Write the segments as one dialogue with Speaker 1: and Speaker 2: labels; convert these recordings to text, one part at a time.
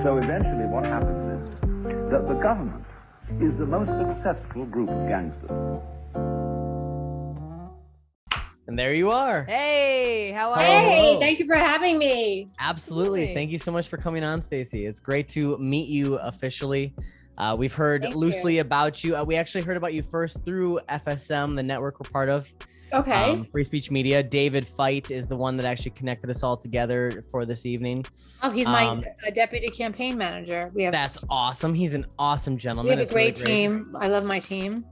Speaker 1: So eventually what happens is that the government is the most successful group of gangsters.
Speaker 2: And there you are.
Speaker 3: Hey, how are you?
Speaker 4: Hey, thank you for having me.
Speaker 2: Absolutely. Thank you so much for coming on, Stacey. It's great to meet you officially. We've heard loosely about you. We actually heard about you first through FSM, the network we're part of.
Speaker 4: Okay.
Speaker 2: FreeSpeechMedia. David Feit is the one that actually connected us all together for this evening.
Speaker 4: Oh, he's my deputy campaign manager.
Speaker 2: That's awesome. He's an awesome gentleman.
Speaker 4: We have a great team. I love my team.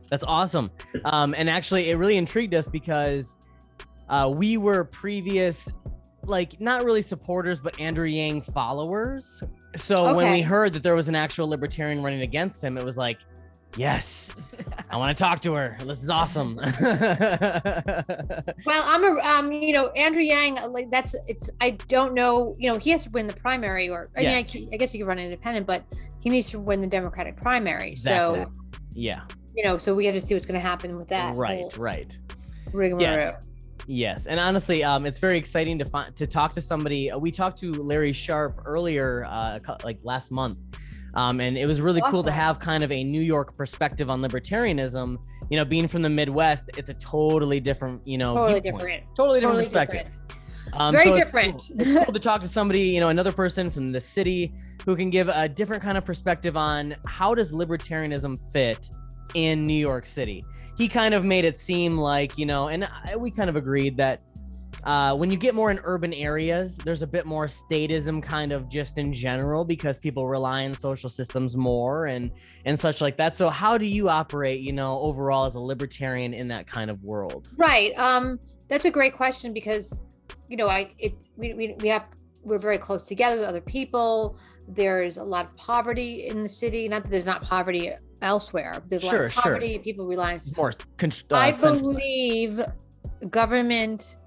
Speaker 2: That's awesome. And actually, it really intrigued us because we were previous, like, not really supporters, but Andrew Yang followers. So when we heard that there was an actual libertarian running against him, it was like, yes, I want to talk to her. This is awesome.
Speaker 4: Well, I'm Andrew Yang, like I don't know, he has to win the primary I guess he could run independent, but he needs to win the Democratic primary. Exactly. So,
Speaker 2: yeah.
Speaker 4: So we have to see what's going to happen with that.
Speaker 2: Right.
Speaker 4: Rigmarole.
Speaker 2: Yes. And honestly, it's very exciting to talk to somebody. We talked to Larry Sharp earlier, like last month. And it was really cool to have kind of a New York perspective on libertarianism. Being from the Midwest, it's a totally different, totally different perspective.
Speaker 4: Very different.
Speaker 2: It's cool to talk to somebody, another person from the city who can give a different kind of perspective on how does libertarianism fit in New York City. He kind of made it seem like, and we kind of agreed that when you get more in urban areas, there's a bit more statism kind of just in general because people rely on social systems more and such like that. So how do you operate, overall as a libertarian in that kind of world?
Speaker 4: Right. That's a great question because, we're very close together with other people. There's a lot of poverty in the city. Not that there's not poverty elsewhere. There's a lot of poverty. People rely on more. I believe government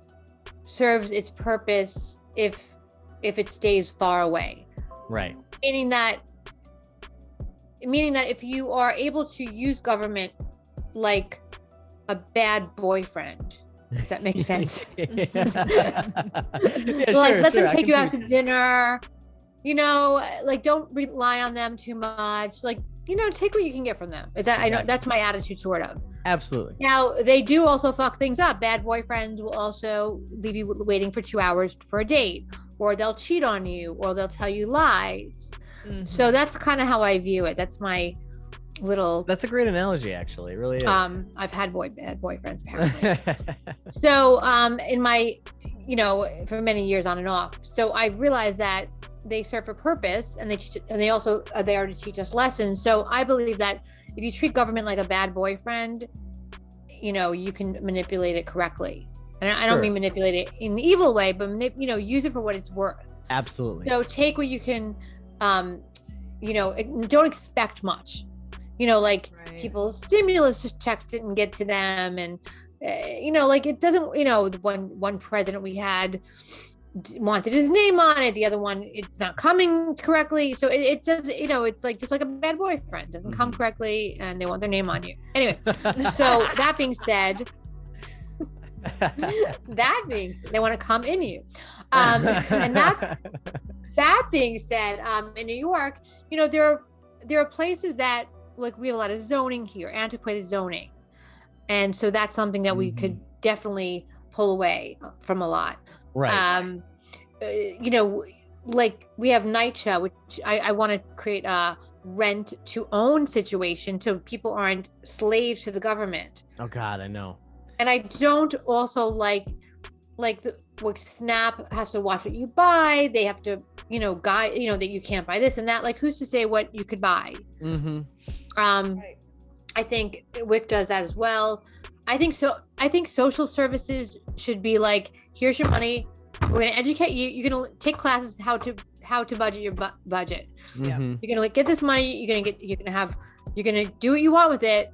Speaker 4: serves its purpose if it stays far away.
Speaker 2: Right.
Speaker 4: Meaning that if you are able to use government like a bad boyfriend, if that makes sense. Let them take you out to dinner, don't rely on them too much. Take what you can get from them. I know that's my attitude, sort of.
Speaker 2: Absolutely.
Speaker 4: Now, they do also fuck things up. Bad boyfriends will also leave you waiting for 2 hours for a date, or they'll cheat on you, or they'll tell you lies. Mm-hmm. So that's kind of how I view it. That's my little...
Speaker 2: That's a great analogy, actually. It really is.
Speaker 4: I've had bad boyfriends, apparently. So in my, for many years on and off. So I realized that they serve a purpose, and they also are there to teach us lessons. So I believe that if you treat government like a bad boyfriend, you can manipulate it correctly. And I don't mean manipulate it in an evil way, but use it for what it's worth.
Speaker 2: Absolutely.
Speaker 4: So take what you can, don't expect much. People's stimulus checks didn't get to them, and it doesn't. One president we had wanted his name on it, the other one it's not coming correctly, so it does, it's like just like a bad boyfriend, doesn't come correctly and they want their name on you anyway. So that being said, they want to come in you, and that being said, in New York, there are places that, like, we have a lot of zoning here, antiquated zoning, and so that's something that we could definitely pull away from a lot.
Speaker 2: Right.
Speaker 4: Like we have NYCHA, which I want to create a rent to own situation so people aren't slaves to the government.
Speaker 2: Oh God, I know.
Speaker 4: And I don't also like SNAP has to watch what you buy. They have to, guide, that you can't buy this and that. Like, who's to say what you could buy?
Speaker 2: Mm-hmm.
Speaker 4: I think WIC does that as well. I think social services should be like, here's your money. We're going to educate you. You're going to take classes how to budget your budget.
Speaker 2: Mm-hmm.
Speaker 4: You're going to get this money. You're going to do what you want with it.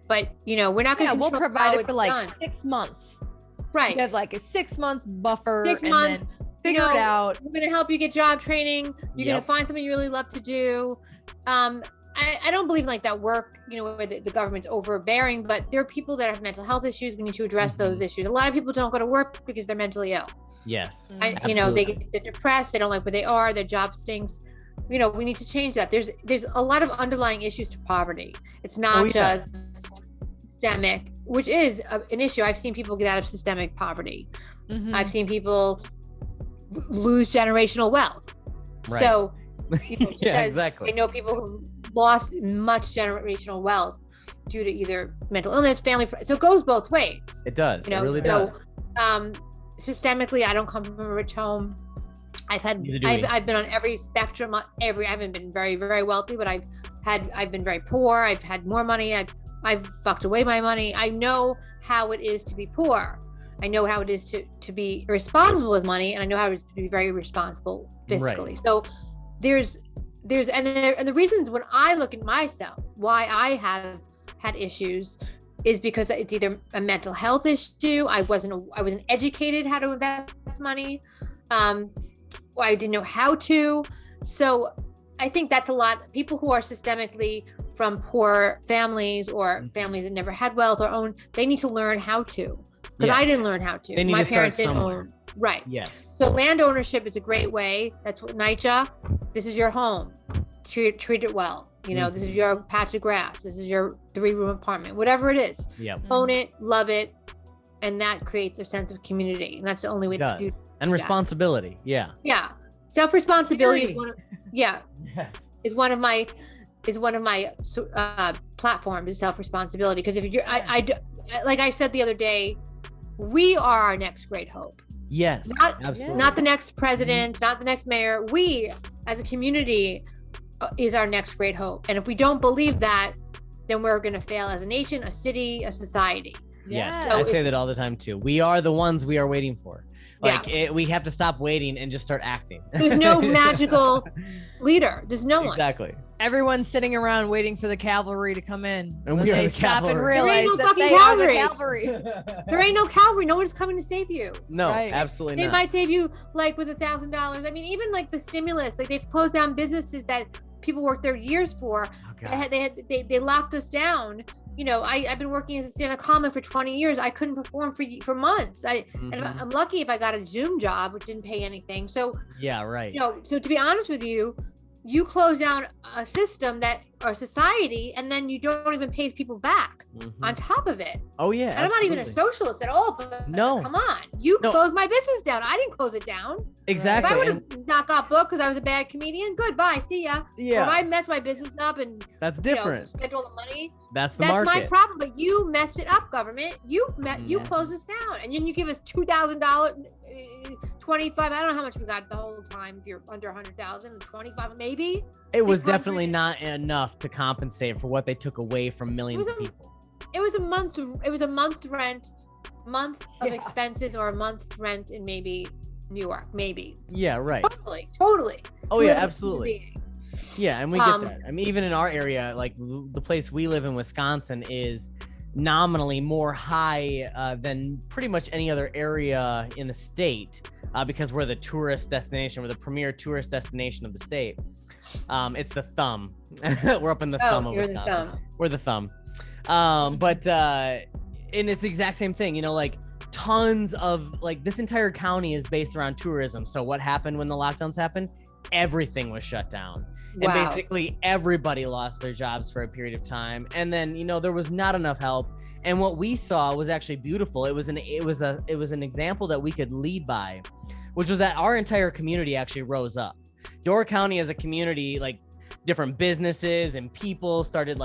Speaker 4: But we're not going to.
Speaker 3: We'll provide it for like
Speaker 4: done.
Speaker 3: 6 months.
Speaker 4: Right.
Speaker 3: You have like a 6 months buffer.
Speaker 4: 6 months.
Speaker 3: Figure it out.
Speaker 4: We're going to help you get job training. You're going to find something you really love to do. I don't believe in like that work, where the government's overbearing, but there are people that have mental health issues. We need to address those issues. A lot of people don't go to work because they're mentally ill.
Speaker 2: Yes.
Speaker 4: They get depressed. They don't like where they are. Their job stinks. we need to change that. There's a lot of underlying issues to poverty. It's not just systemic, which is an issue. I've seen people get out of systemic poverty.
Speaker 3: Mhm.
Speaker 4: I've seen people lose generational wealth.
Speaker 2: Right.
Speaker 4: So,
Speaker 2: Yeah, exactly.
Speaker 4: I know people who lost much generational wealth due to either mental illness, family. So it goes both ways.
Speaker 2: It does. It really
Speaker 4: so,
Speaker 2: does.
Speaker 4: Systemically, I don't come from a rich home. I've been on every spectrum. I haven't been very, very wealthy, but I've been very poor. I've had more money. I've fucked away my money. I know how it is to be poor. I know how it is to be responsible with money, and I know how it is to be very responsible fiscally. Right. So there's the reasons when I look at myself, why I have had issues is because it's either a mental health issue. I wasn't educated how to invest money. Or I didn't know how to. So I think that's a lot. People who are systemically from poor families or families that never had wealth or own, they need to learn how to. Because I didn't learn how to.
Speaker 2: They need
Speaker 4: My
Speaker 2: to
Speaker 4: parents
Speaker 2: start
Speaker 4: didn't
Speaker 2: somewhere.
Speaker 4: own. Right.
Speaker 2: Yes.
Speaker 4: So land ownership is a great way. That's what NYCHA, this is your home. Treat it well. This is your patch of grass. This is your 3-room apartment, whatever it is.
Speaker 2: Yep.
Speaker 4: Own it, love it. And that creates a sense of community. And that's the only way to do
Speaker 2: and responsibility. Yeah.
Speaker 4: Yeah. Self-responsibility is
Speaker 2: Yes.
Speaker 4: is one of my platforms is self-responsibility. Because if you're, like I said the other day, we are our next great hope.
Speaker 2: Yes, absolutely.
Speaker 4: Not the next president, not the next mayor. We, as a community, is our next great hope. And if we don't believe that, then we're going to fail as a nation, a city, a society.
Speaker 2: Yes,
Speaker 4: So
Speaker 2: I say that all the time too. We are the ones we are waiting for. We have to stop waiting and just start acting.
Speaker 4: There's no magical leader. There's no one.
Speaker 2: Exactly.
Speaker 3: Everyone's sitting around waiting for the cavalry to come in.
Speaker 2: And we are the
Speaker 3: stop and
Speaker 2: cavalry.
Speaker 3: realize
Speaker 4: There ain't no
Speaker 3: that
Speaker 4: fucking
Speaker 3: they are the
Speaker 4: cavalry.
Speaker 3: cavalry.
Speaker 4: There ain't no cavalry. No one's coming to save you.
Speaker 2: No,
Speaker 3: Right.
Speaker 2: absolutely
Speaker 4: They
Speaker 2: not.
Speaker 4: might save you like with $1,000. I mean, even like the stimulus, like they've closed down businesses that people worked their years for.
Speaker 2: Oh, God.
Speaker 4: They locked us down. I've been working as a stand-up comic for 20 years. I couldn't perform for months. And I'm lucky if I got a Zoom job, which didn't pay anything. So
Speaker 2: Yeah, right.
Speaker 4: so to be honest with you, you close down a system or society, and then you don't even pay people back on top of it.
Speaker 2: Oh yeah.
Speaker 4: And I'm not even a
Speaker 2: absolutely.
Speaker 4: socialist at all, but
Speaker 2: No.
Speaker 4: come on. You closed my business down. I didn't close it down.
Speaker 2: Exactly.
Speaker 4: If I would have not got booked because I was a bad comedian, goodbye, see ya.
Speaker 2: Yeah.
Speaker 4: Or if I messed my business up and
Speaker 2: That's different.
Speaker 4: spent all the money,
Speaker 2: That's the
Speaker 4: that's
Speaker 2: market.
Speaker 4: my problem. But you messed it up, government. You closed us down, and then you give us $2,000, 25. I don't know how much we got the whole time. If you're under 100,000, 25 maybe.
Speaker 2: It was
Speaker 4: 600.
Speaker 2: definitely not enough to compensate for what they took away from millions of people.
Speaker 4: It was a month. It was a month's rent, month of expenses, or a month's rent in maybe New York, maybe.
Speaker 2: Yeah, right.
Speaker 4: Totally.
Speaker 2: Oh yeah, absolutely. Yeah, and we get that. I mean, even in our area, like the place we live in, Wisconsin, is nominally more high than pretty much any other area in the state because we're the tourist destination. We're the premier tourist destination of the state. It's the thumb. We're up in the thumb of Wisconsin. We're the thumb. But and it's the exact same thing, like tons of this entire county is based around tourism. So what happened when the lockdowns happened? Everything was shut down.
Speaker 4: Wow.
Speaker 2: And basically everybody lost their jobs for a period of time. And then, there was not enough help. And what we saw was actually beautiful. It was an example that we could lead by, which was that our entire community actually rose up. Door County as a community, different businesses and people started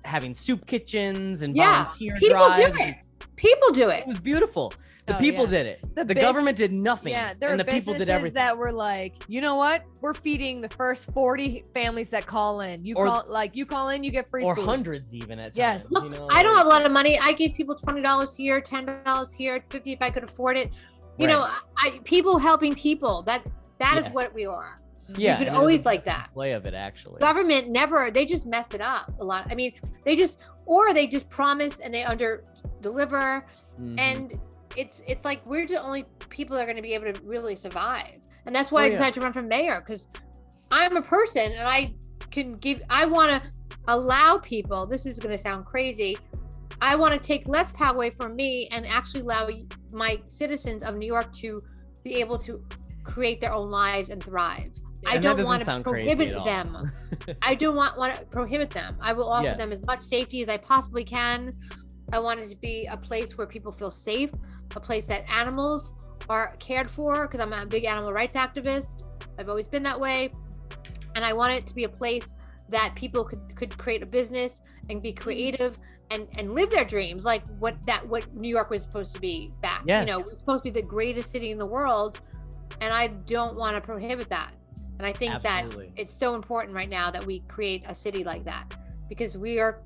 Speaker 2: having soup kitchens and volunteer drives.
Speaker 4: People do it.
Speaker 2: It was beautiful. The people did it. The government did nothing.
Speaker 3: Yeah, there
Speaker 2: and
Speaker 3: are
Speaker 2: the people did
Speaker 3: businesses
Speaker 2: everything.
Speaker 3: that were like, you know what? We're feeding the first 40 families that call in. You call in, you get free
Speaker 2: or
Speaker 3: food.
Speaker 2: hundreds even at times.
Speaker 3: Yes.
Speaker 4: Look, I don't have a lot of money. I gave people $20 here, $10 here, $50 if I could afford it. People helping people. That is what we are.
Speaker 2: Yeah,
Speaker 4: you can always like that.
Speaker 2: Display of it actually.
Speaker 4: Government never. They just mess it up a lot. I mean, they just promise and they under deliver, and it's like we're the only people that are going to be able to really survive. And that's why I decided to run for mayor, because I'm a person and I want to allow people, this is going to sound crazy, I want to take less power away from me and actually allow my citizens of New York to be able to create their own lives and thrive. I
Speaker 2: And that
Speaker 4: don't want to
Speaker 2: doesn't sound crazy
Speaker 4: prohibit
Speaker 2: at all.
Speaker 4: them. I don't want to prohibit them. I will offer
Speaker 2: Yes.
Speaker 4: them as much safety as I possibly can. I want it to be a place where people feel safe, a place that animals are cared for, because I'm a big animal rights activist. I've always been that way. And I want it to be a place that people could create a business and be creative and live their dreams, like what New York was supposed to be back.
Speaker 2: Yes.
Speaker 4: You know, it was supposed to be the greatest city in the world, and I don't want to prohibit that. And I think
Speaker 2: Absolutely.
Speaker 4: that it's so important right now that we create a city like that, because we're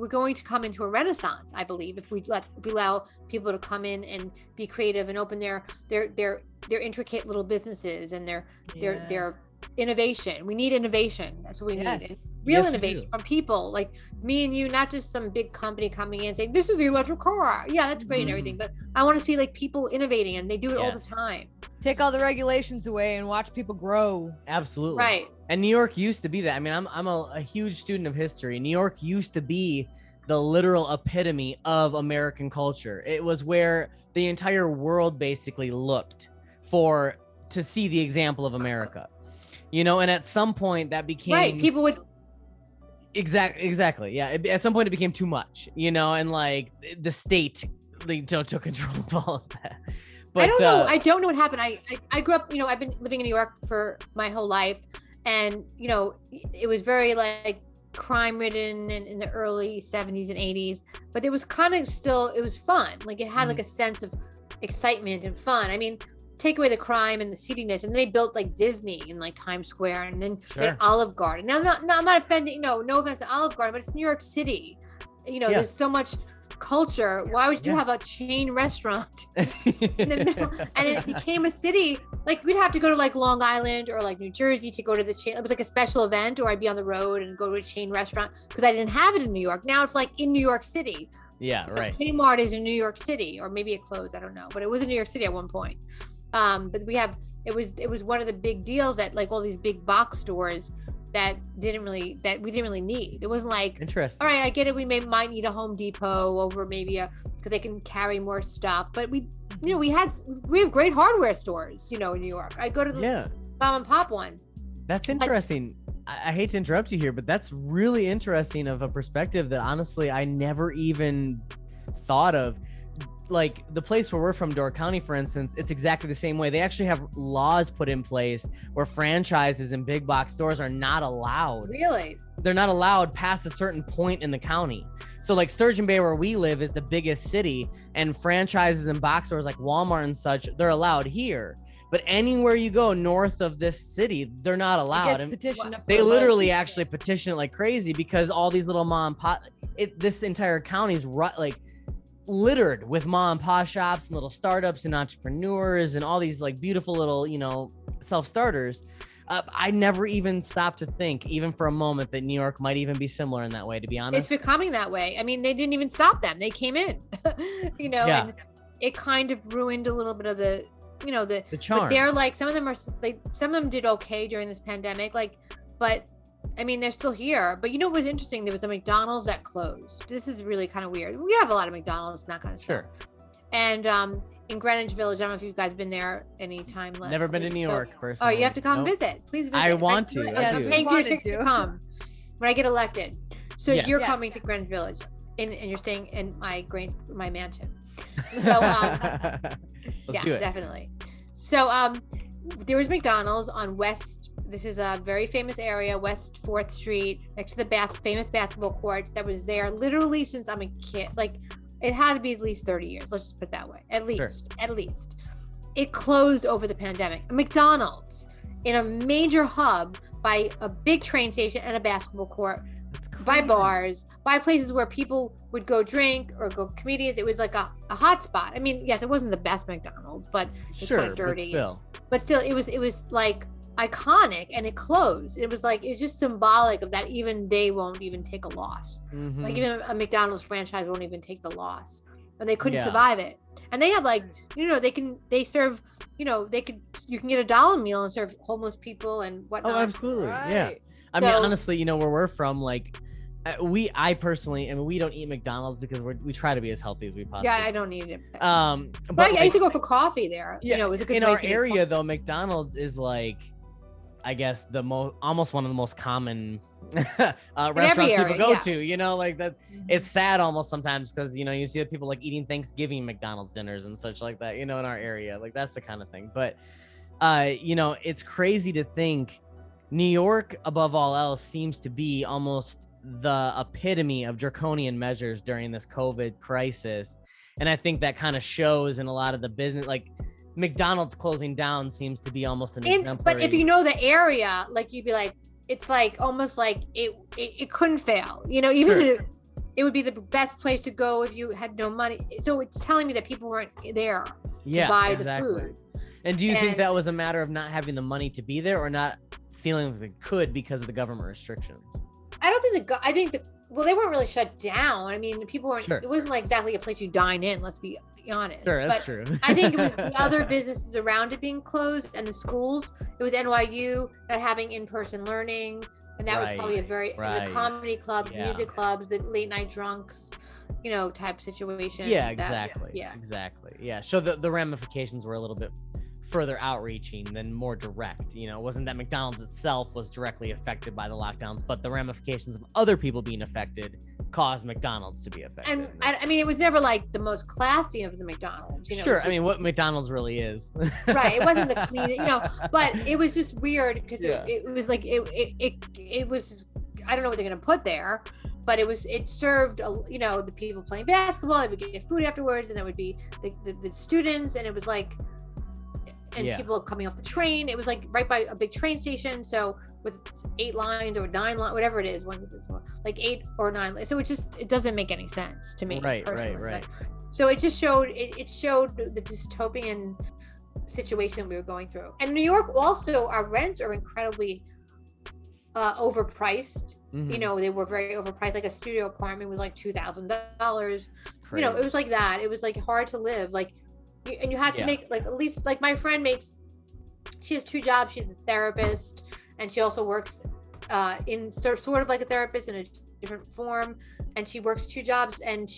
Speaker 4: going to come into a renaissance, I believe, if we allow people to come in and be creative and open their intricate little businesses and their innovation. We need innovation. That's what we need. And real innovation from people like me and you, not just some big company coming in saying, this is the electric car. Yeah, that's great and everything. But I want to see like people innovating, and they do it all the time.
Speaker 3: Take all the regulations away and watch people grow.
Speaker 2: Absolutely.
Speaker 4: Right.
Speaker 2: And New York used to be that. I mean, I'm a huge student of history. New York used to be the literal epitome of American culture. It was where the entire world basically looked to see the example of America. You know, and at some point that became
Speaker 4: people would
Speaker 2: exactly. Yeah. At some point it became too much, you know, and like the state took control of all of that. But
Speaker 4: I don't know. I don't know what happened. I grew up, you know, I've been living in New York for my whole life, and you know, it was very like crime ridden in the early 70s and 80s, but it was kind of still, it was fun. Like it had like a sense of excitement and fun. I mean, take away the crime and the seediness, and then they built like Disney in like Times Square, and then they had Olive Garden. Now, I'm not offending, no offense to Olive Garden, but it's New York City. You know, there's so much culture. Why would you have a chain restaurant in the middle? And it became a city. Like we'd have to go to like Long Island or like New Jersey to go to the chain. It was like a special event, or I'd be on the road and go to a chain restaurant because I didn't have it in New York. Now it's like in New York City.
Speaker 2: Yeah, right.
Speaker 4: Kmart is in New York City, or maybe it closed. I don't know, but it was in New York City at one point. But it was one of the big deals that like all these big box stores that we didn't really need. It wasn't like,
Speaker 2: interesting.
Speaker 4: All right, I get it. We might need a Home Depot over maybe because they can carry more stuff. But we have great hardware stores, you know, in New York. I go to the mom and pop ones.
Speaker 2: That's interesting. I hate to interrupt you here, but that's really interesting of a perspective that honestly I never even thought of. Like the place where we're from, Door County, for instance, it's exactly the same way. They actually have laws put in place where franchises and big box stores are not allowed.
Speaker 4: Really?
Speaker 2: They're not allowed past a certain point in the county. So like Sturgeon Bay, where we live, is the biggest city, and franchises and box stores like Walmart and such, they're allowed here. But anywhere you go north of this city, they're not allowed. And they literally actually petition it like crazy because all these little mom and pop, this entire county's like littered with mom and pop shops and little startups and entrepreneurs and all these like beautiful little, you know, self-starters. I never even stopped to think, even for a moment, that New York might even be similar in that way, to be honest.
Speaker 4: It's becoming that way. I mean, they didn't even stop them. They came in, you know, and it kind of ruined a little bit of the, you know, the charm. But they're like, some of them did okay during this pandemic, like, but I mean, they're still here. But you know what was interesting? There was a McDonald's that closed. This is really kind of weird. We have a lot of McDonald's and that kind of stuff. And in Greenwich Village, I don't know if you guys been there any time last
Speaker 2: Never been to New York personally.
Speaker 4: Oh, you have to come visit. Please visit.
Speaker 2: I want to.
Speaker 4: I'm paying for your tickets to come when I get elected. So you're coming to Greenwich Village, and you're staying in my mansion. So
Speaker 2: Let's do it.
Speaker 4: Definitely. So there was McDonald's on West. This is a very famous area, West 4th Street, next to the famous basketball courts, that was there literally since I'm a kid. Like, it had to be at least 30 years. Let's just put it that way. At least. It closed over the pandemic. A McDonald's in a major hub by a big train station and a basketball court, by bars, by places where people would go drink or go comedians. It was like a hot spot. I mean, yes, it wasn't the best McDonald's, but it's kind of dirty. But still, it was like iconic, and it closed. It was just symbolic of that. Even they won't even take a loss. Mm-hmm. Like even a McDonald's franchise won't even take the loss, and they couldn't survive it. And they have they serve, you can get a $1 meal and serve homeless people and whatnot.
Speaker 2: Oh, absolutely. Right. Yeah. I mean, honestly, where we're from, like I personally, we don't eat McDonald's because we try to be as healthy as we possibly.
Speaker 4: Yeah, I don't eat it. But I used to go for coffee there.
Speaker 2: Yeah,
Speaker 4: it was a good
Speaker 2: in our area though, McDonald's is like, I guess almost one of the most common restaurants people go to, you know, like that. It's sad almost sometimes because, you know, you see people like eating Thanksgiving McDonald's dinners and such like that, you know, in our area, like that's the kind of thing. But, you know, it's crazy to think New York above all else seems to be almost the epitome of draconian measures during this COVID crisis. And I think that kind of shows in a lot of the business, like McDonald's closing down seems to be almost an exemplary.
Speaker 4: But if you know the area, like you'd be like, it's like almost like it couldn't fail, you know, even if it would be the best place to go if you had no money. So it's telling me that people weren't there to buy the food.
Speaker 2: And do you think that was a matter of not having the money to be there or not feeling like they could because of the government restrictions?
Speaker 4: I don't think well, they weren't really shut down. I mean, people weren't, it wasn't like exactly a place you dine in, let's be honest.
Speaker 2: Sure, that's true.
Speaker 4: I think it was the other businesses around it being closed and the schools. It was NYU not having in-person learning. And that was probably a very, and the comedy clubs, music clubs, the late night drunks, you know, type situation.
Speaker 2: Yeah, exactly. Exactly. Yeah. So the ramifications were a little bit further outreaching than more direct. You know, it wasn't that McDonald's itself was directly affected by the lockdowns, but the ramifications of other people being affected caused McDonald's to be affected.
Speaker 4: And I mean, it was never like the most classy of the McDonald's, you know.
Speaker 2: Sure. I mean, what McDonald's really is.
Speaker 4: Right. It wasn't the clean, you know, but it was just weird because it was like, it was, I don't know what they're going to put there, but it served, you know, the people playing basketball, they would get food afterwards, and there would be the students, and it was like, and people coming off the train. It was like right by a big train station. So with 8 lines or 9 lines, whatever it is, like 8 or 9. So it doesn't make any sense to me. Right. But, so it just showed, it showed the dystopian situation we were going through. And New York also, our rents are incredibly overpriced. You know, they were very overpriced. Like a studio apartment was like $2,000. You know, it was like that. It was like hard to live. Like, and you had to make like, at least like my friend she has 2 jobs. She's a therapist and she also works in sort of like a therapist in a different form, and she works 2 jobs, and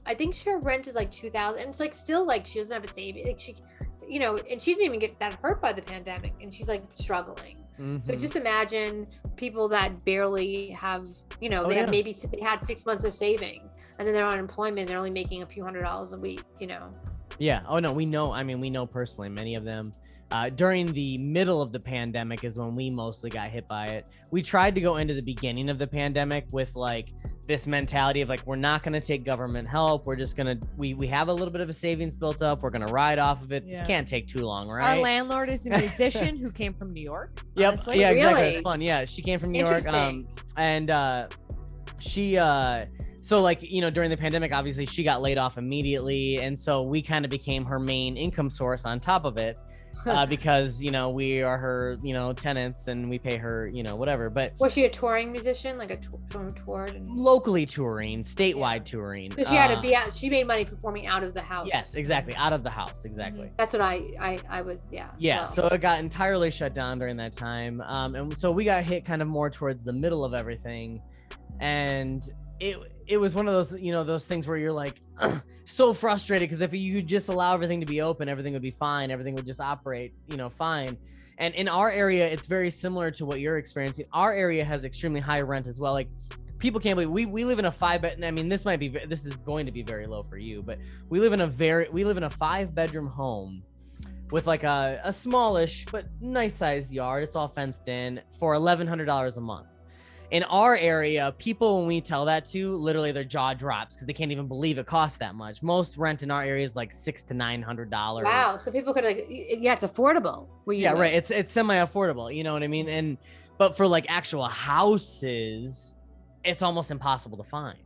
Speaker 4: I think her rent is like $2,000, and it's like still like she doesn't have a savings, like she, you know, and she didn't even get that hurt by the pandemic, and she's like struggling. So just imagine people that barely have, you know, they have maybe they had 6 months of savings, and then they're on unemployment, they're only making a few $100s a week, you know.
Speaker 2: Yeah. Oh no, we know. I mean, we know personally many of them. During the middle of the pandemic is when we mostly got hit by it. We tried to go into the beginning of the pandemic with like this mentality of like, we're not going to take government help. We're just going to, we have a little bit of a savings built up. We're going to ride off of it. This can't take too long, right?
Speaker 3: Our landlord is a musician who came from New York.
Speaker 2: Yep.
Speaker 3: Honestly.
Speaker 2: Yeah, exactly.
Speaker 4: Really?
Speaker 2: It's fun. Yeah. She came from New York. She, so like, you know, during the pandemic, obviously she got laid off immediately. And so we kind of became her main income source on top of it. Because, you know, we are her, you know, tenants, and we pay her, you know, whatever. But
Speaker 4: was she a touring musician, like a toured?
Speaker 2: Locally touring, statewide touring.
Speaker 4: So she had to be out. She made money performing out of the house.
Speaker 2: Yes, exactly, out of the house, exactly.
Speaker 4: That's what I was. Yeah.
Speaker 2: So it got entirely shut down during that time, and so we got hit kind of more towards the middle of everything, and it was one of those, you know, those things where you're like so frustrated, because if you just allow everything to be open, everything would be fine, everything would just operate, you know, fine. And in our area, it's very similar to what you're experiencing. Our area has extremely high rent as well. Like, people can't believe we live in a 5-bed. I mean, this is going to be very low for you, but we live in a 5-bedroom home with like a smallish but nice sized yard. It's all fenced in for $1,100 a month. In our area, people, when we tell that to, literally their jaw drops because they can't even believe it costs that much. Most rent in our area is like $600 to $900.
Speaker 4: Wow. So people could like, it's affordable.
Speaker 2: Right. It's semi-affordable. You know what I mean? But for like actual houses, it's almost impossible to find.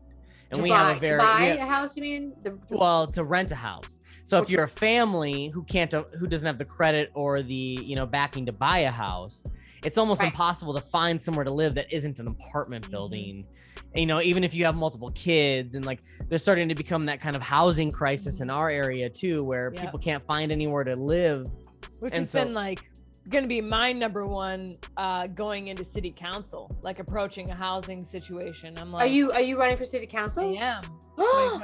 Speaker 2: And to buy
Speaker 4: a house, you mean?
Speaker 2: To rent a house. So if you're a family who doesn't have the credit or the, you know, backing to buy a house, it's almost impossible to find somewhere to live that isn't an apartment building. And, you know, even if you have multiple kids, and like there's starting to become that kind of housing crisis in our area too, where people can't find anywhere to live.
Speaker 3: Which has been like going to be my number one going into city council, like approaching a housing situation. I'm like,
Speaker 4: are you running for city council?
Speaker 3: I am.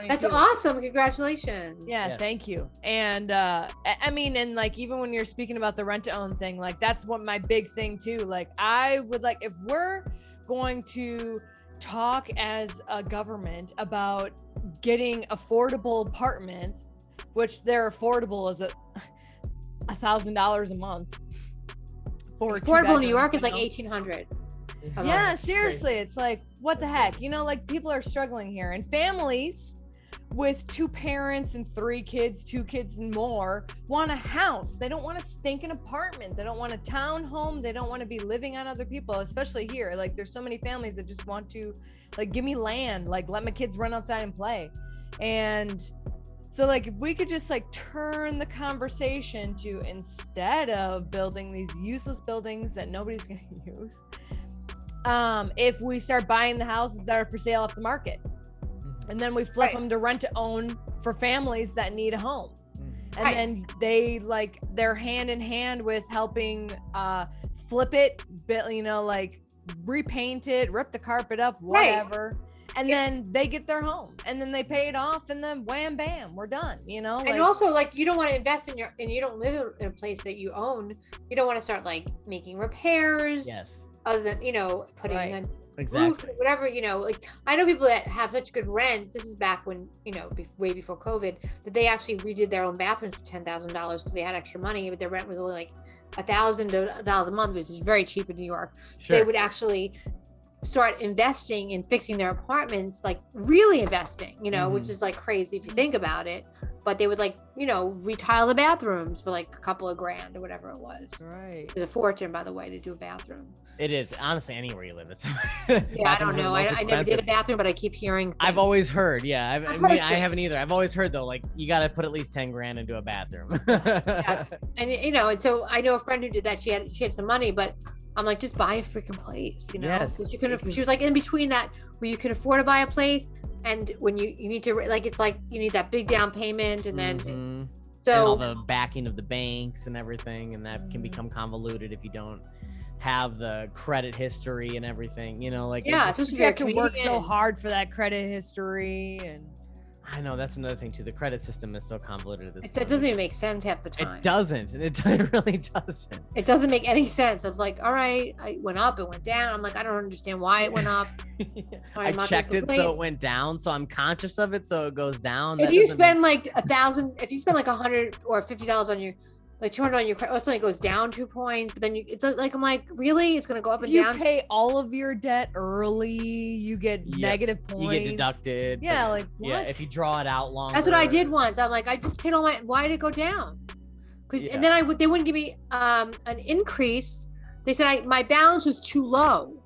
Speaker 4: That's awesome. Congratulations.
Speaker 3: Yeah,
Speaker 2: Yes.
Speaker 3: thank you. And I mean, and like, even when you're speaking about the rent to own thing, like that's what my big thing too. Like, I would like, if we're going to talk as a government about getting affordable apartments, which they're affordable as $1,000 a month. For
Speaker 4: Affordable in New York is like 1,800.
Speaker 3: Yeah,
Speaker 2: That's
Speaker 3: seriously,
Speaker 2: crazy.
Speaker 3: it's like, what the heck? You know, like people are struggling here, and families with 2 parents and 3 kids, 2 kids and more, want a house. They don't want a stinking apartment. They don't want a townhome. They don't want to be living on other people, especially here. Like, there's so many families that just want to, like, give me land, like, let my kids run outside and play. And so, like, if we could just like turn the conversation to, instead of building these useless buildings that nobody's going to use, if we start buying the houses that are for sale off the market, and then we flip them to rent to own for families that need a home. And then they're hand in hand with helping flip it, you know, like repaint it, rip the carpet up, whatever. And then they get their home, and then they pay it off, and then wham, bam, we're done, you know?
Speaker 4: And also, like, you don't want to invest in and you don't live in a place that you own. You don't want to start like making repairs.
Speaker 2: Yes.
Speaker 4: Other than, you know, putting a
Speaker 2: Exactly.
Speaker 4: roof, whatever, you know, like I know people that have such good rent. This is back when, you know, way before COVID, that they actually redid their own bathrooms for $10,000 because they had extra money, but their rent was only like $1,000 a month, which is very cheap in New York.
Speaker 2: Sure.
Speaker 4: They would actually start investing in fixing their apartments, like really investing, you know, which is like crazy if you think about it. But they would, like, you know, retile the bathrooms for like a couple of grand or whatever it was.
Speaker 3: Right.
Speaker 4: It's a fortune, by the way, to do a bathroom.
Speaker 2: It is, honestly, anywhere you live. It's
Speaker 4: Yeah, I don't know. I never did a bathroom, but I keep hearing things.
Speaker 2: I've always heard, yeah. I haven't either. I've always heard though, like, you got to put at least 10 grand into a bathroom.
Speaker 4: Yeah. And you know, and so I know a friend who did that. She had some money, but I'm like, just buy a freaking place, you know?
Speaker 2: Yes.
Speaker 4: She was like, in between that, where you can afford to buy a place, and when you need to, like, it's like you need that big down payment, and then
Speaker 2: and
Speaker 4: so
Speaker 2: all the backing of the banks and everything, and that can become convoluted if you don't have the credit history and everything, you know, like,
Speaker 4: yeah,
Speaker 3: You have to work so hard for that credit history, and
Speaker 2: I know that's another thing too. The credit system is so convoluted at this
Speaker 4: it
Speaker 2: point.
Speaker 4: doesn't even make sense half the time.
Speaker 2: It doesn't. It really doesn't.
Speaker 4: It doesn't make any sense. It's like, all right, I went up, it went down. I'm like, I don't understand why it went up.
Speaker 2: I checked it, so it went down. So I'm conscious of it, so it goes down.
Speaker 4: If you spend like $1,000, if you spend like $100 or $50 on your, like 200 on your credit, it goes down 2 points, but then it's like, I'm like, really? It's gonna go up and down?
Speaker 3: If you pay all of your debt early, you get negative points.
Speaker 2: You get deducted.
Speaker 3: Yeah, like, what?
Speaker 2: Yeah, if you draw it out longer.
Speaker 4: That's what I did once. I'm like, I just paid all my, why did it go down?
Speaker 2: Yeah.
Speaker 4: And then they wouldn't give me an increase. They said my balance was too low.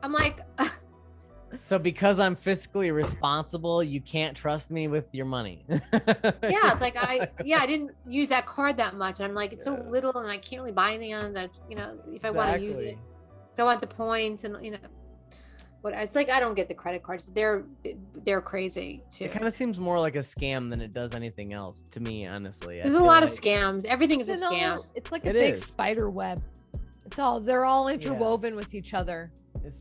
Speaker 4: I'm like,
Speaker 2: So because I'm fiscally responsible, you can't trust me with your money.
Speaker 4: yeah, it's like I didn't use that card that much. I'm like, it's so little, and I can't really buy anything on that. You know, if I want to use it, so I want the points, and you know, what it's like. I don't get the credit cards. They're crazy too.
Speaker 2: It kind of seems more like a scam than it does anything else to me, honestly.
Speaker 4: There's a lot of scams. Everything is a scam.
Speaker 3: It's like a big spider web. They're all interwoven with each other.
Speaker 2: It's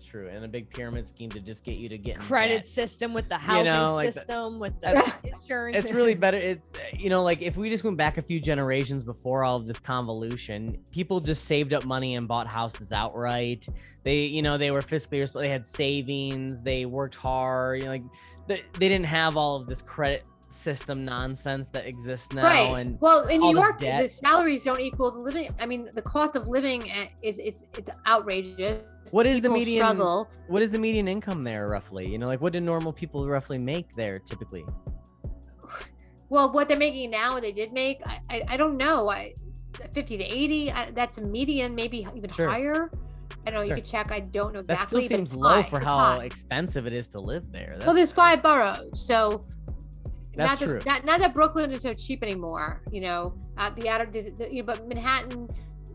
Speaker 2: true. And a big pyramid scheme to just get you to get in
Speaker 3: credit
Speaker 2: debt.
Speaker 3: system with the housing system with the insurance.
Speaker 2: It's really better. It's, you know, like if we just went back a few generations before all of this convolution, people just saved up money and bought houses outright. They, you know, they were fiscally responsible. They had savings. They worked hard. You know, like they didn't have all of this credit system nonsense that exists now.
Speaker 4: Right.
Speaker 2: And
Speaker 4: well, in New York, the salaries don't equal the living. I mean, the cost of living is it's outrageous.
Speaker 2: What is
Speaker 4: people
Speaker 2: the median
Speaker 4: struggle.
Speaker 2: What is the median income there roughly? You know, like what do normal people roughly make there typically?
Speaker 4: Well, what they're making now, what they did make, I don't know. 50 to 80. That's a median, maybe even higher. I don't know. You could check. I don't know exactly.
Speaker 2: That still seems low for how expensive it is to live there.
Speaker 4: Well, there's 5 boroughs, so.
Speaker 2: That's true.
Speaker 4: Not that Brooklyn is so cheap anymore, you know. But Manhattan,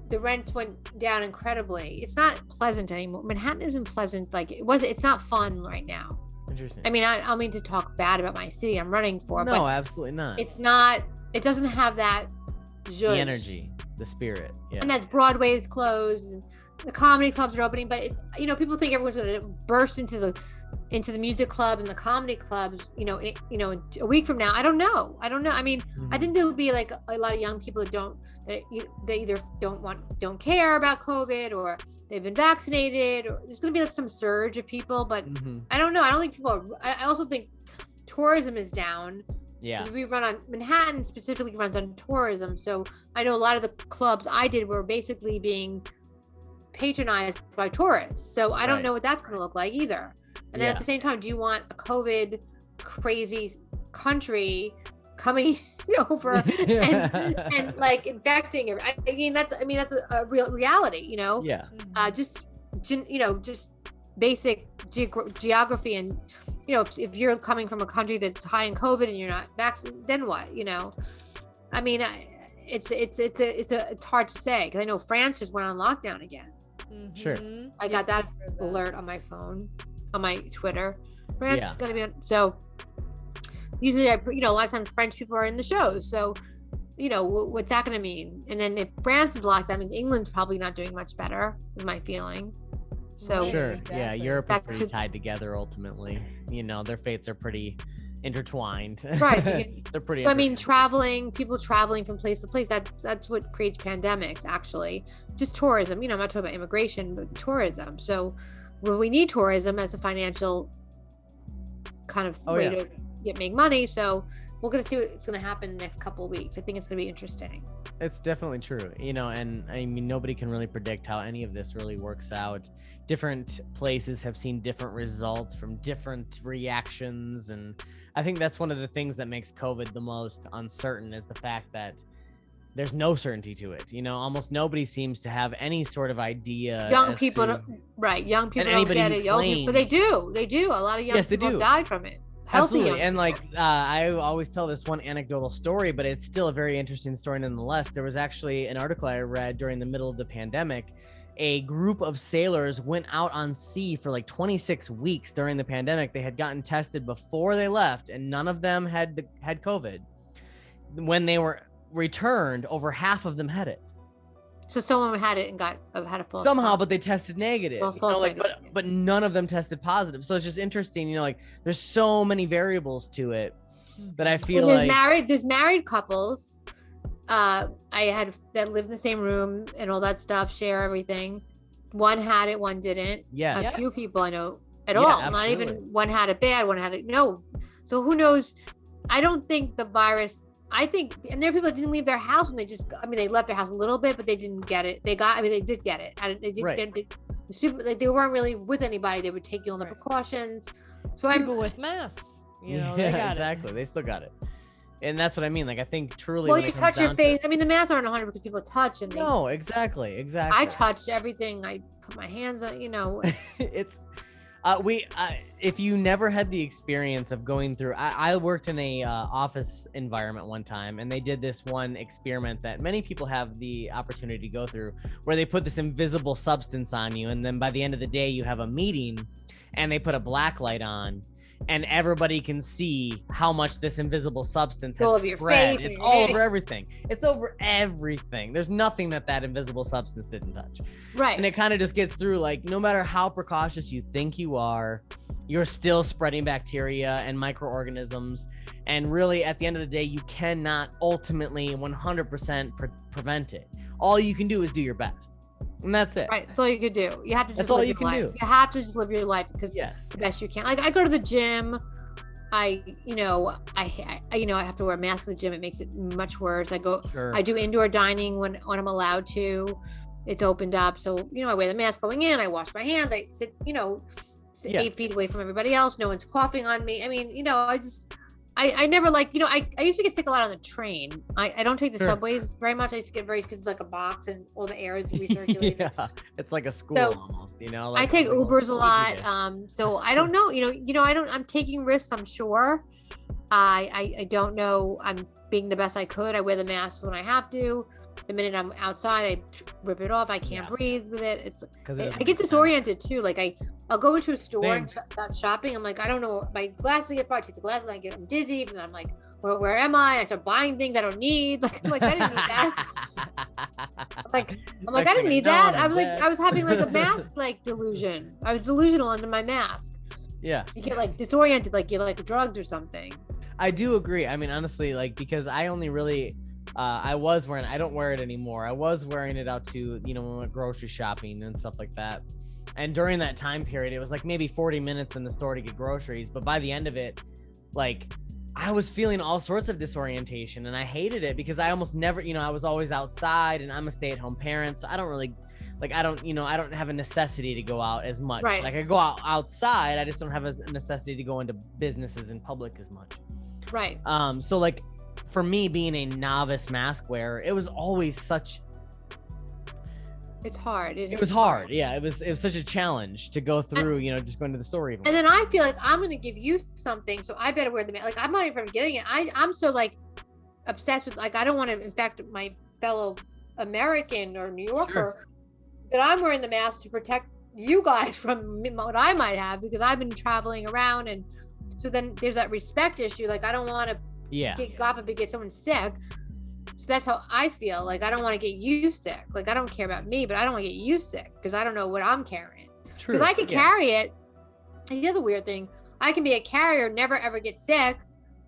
Speaker 4: the rent went down incredibly. It's not pleasant anymore. Manhattan isn't pleasant like it was. It's not fun right now.
Speaker 2: Interesting.
Speaker 4: I mean, I don't mean to talk bad about my city I'm running for.
Speaker 2: No,
Speaker 4: but
Speaker 2: absolutely not.
Speaker 4: It's not. It doesn't have that
Speaker 2: the energy. the spirit. Yeah.
Speaker 4: And that's Broadway is closed and the comedy clubs are opening, but it's, people think everyone's going to burst into the music clubs and the comedy clubs, a week from now. I don't know. I mean, I think there will be like a lot of young people that they either don't care about COVID, or they've been vaccinated, or there's going to be like some surge of people, but I don't know. I don't think I also think tourism is down.
Speaker 2: Yeah.
Speaker 4: We run on Manhattan, specifically runs on tourism. So I know a lot of the clubs I did were basically being patronized by tourists. So I don't know what that's going to look like either. And then at the same time, do you want a COVID crazy country coming over and like infecting everyone? I mean that's a real reality,
Speaker 2: Yeah.
Speaker 4: Just basic geography, and if you're coming from a country that's high in COVID and you're not vaccinated, then what? I mean, it's hard to say, because I know France just went on lockdown again.
Speaker 2: Sure.
Speaker 4: I got that alert on my phone, on my Twitter. France is going to be on. So usually, a lot of times French people are in the shows. So, what's that going to mean? And then if France is locked, that means England's probably not doing much better, is my feeling. So
Speaker 2: sure. Yeah. Europe is pretty tied together ultimately. Their fates are pretty intertwined.
Speaker 4: Right.
Speaker 2: They're pretty.
Speaker 4: So I mean, people traveling from place to place, that's what creates pandemics, actually. Just tourism. I'm not talking about immigration, but tourism. So we need tourism as a financial kind of way to make money. So we're going to see what's going to happen in the next couple of weeks. I think it's going to be interesting.
Speaker 2: It's definitely true, and I mean, nobody can really predict how any of this really works out. Different places have seen different results from different reactions. And I think that's one of the things that makes COVID the most uncertain, is the fact that there's no certainty to it. Almost nobody seems to have any sort of idea.
Speaker 4: Young people don't get it. But they do. A lot of young people have died from it.
Speaker 2: Absolutely. And I always tell this one anecdotal story, but it's still a very interesting story nonetheless. There was actually an article I read during the middle of the pandemic. A group of sailors went out on sea for like 26 weeks during the pandemic. They had gotten tested before they left, and none of them had COVID. When they were returned, over half of them had it.
Speaker 4: So someone had it and had a false
Speaker 2: somehow, but they tested negative. But none of them tested positive. So it's just interesting, there's so many variables to it that I feel
Speaker 4: there's married couples. I had that live in the same room and all that stuff, share everything. One had it, one didn't. Yeah. A few people I know at all. Absolutely. Not even one had it bad, one had it no. So who knows? I don't think the virus. And there are people that didn't leave their house, and they left their house a little bit, but they didn't get it. They did get it. They did. They weren't really with anybody. They were taking all the precautions. So
Speaker 3: people with masks, they got
Speaker 2: exactly. They still got it. And that's what I mean. I think truly.
Speaker 4: Well, you touch your face. The masks aren't 100 because people touch and
Speaker 2: no, exactly.
Speaker 4: I touched everything. I put my hands on.
Speaker 2: It's. If you never had the experience of going through, I worked in a office environment one time, and they did this one experiment that many people have the opportunity to go through, where they put this invisible substance on you, and then by the end of the day, you have a meeting, and they put a black light on, and everybody can see how much this invisible substance has spread. It's all over everything. It's over everything. There's nothing that invisible substance didn't touch.
Speaker 4: Right.
Speaker 2: And it kind of just gets through, no matter how precautious you think you are, you're still spreading bacteria and microorganisms. And really, at the end of the day, you cannot ultimately 100% prevent it. All you can do is do your best. And that's it.
Speaker 4: That's all you could do. You have to just live your life. You have to just live your life because the best you can. I go to the gym. I have to wear a mask at the gym. It makes it much worse. I do indoor dining when I'm allowed to. It's opened up. So, I wear the mask going in. I wash my hands. I sit, 8 feet away from everybody else. No one's coughing on me. I mean, I never I used to get sick a lot on the train. I don't take the subways very much. I used to get because it's like a box and all the air is recirculated.
Speaker 2: It's like a school almost,
Speaker 4: I take Ubers a lot. So I don't know, I'm taking risks, I'm sure. I don't know. I'm being the best I could. I wear the mask when I have to. The minute I'm outside, I rip it off. I can't breathe with it. I get disoriented too. I'll go into a store
Speaker 2: Same.
Speaker 4: and start shopping. I'm like, I don't know, my glasses get bought, take the glasses, and I'm dizzy, and I'm like, where am I? I start buying things I don't need. Like I didn't need that. I'm like, I didn't need that. I was having like a mask like delusion. I was delusional under my mask.
Speaker 2: Yeah.
Speaker 4: You get like disoriented, like you're like drugged or something.
Speaker 2: I do agree. I mean, honestly, like, because I only really, I don't wear it anymore. I was wearing it out to, when we went grocery shopping and stuff like that. And during that time period, it was like maybe 40 minutes in the store to get groceries. But by the end of it, like, I was feeling all sorts of disorientation, and I hated it because I almost never, I was always outside, and I'm a stay-at-home parent. So I don't really, like, I don't have a necessity to go out as much.
Speaker 4: Right.
Speaker 2: Like, I go outside. I just don't have a necessity to go into businesses in public as much.
Speaker 4: Right.
Speaker 2: So like, for me being a novice mask wearer, it was always such,
Speaker 4: it's hard.
Speaker 2: It was hard. Yeah. It was such a challenge to go through, just going to the store even.
Speaker 4: And then I feel like I'm going to give you something, so I better wear the mask. Like, I'm not even getting it. I'm so like obsessed with, like, I don't want to infect my fellow American or New Yorker, that I'm wearing the mask to protect you guys from what I might have, because I've been traveling around. And so then there's that respect issue. Like, I don't want to God forbid get someone sick. So that's how I feel. Like, I don't want to get you sick. Like, I don't care about me, but I don't want to get you sick because I don't know what I'm carrying.
Speaker 2: True.
Speaker 4: Because I could carry it. And the other weird thing, I can be a carrier, never ever get sick,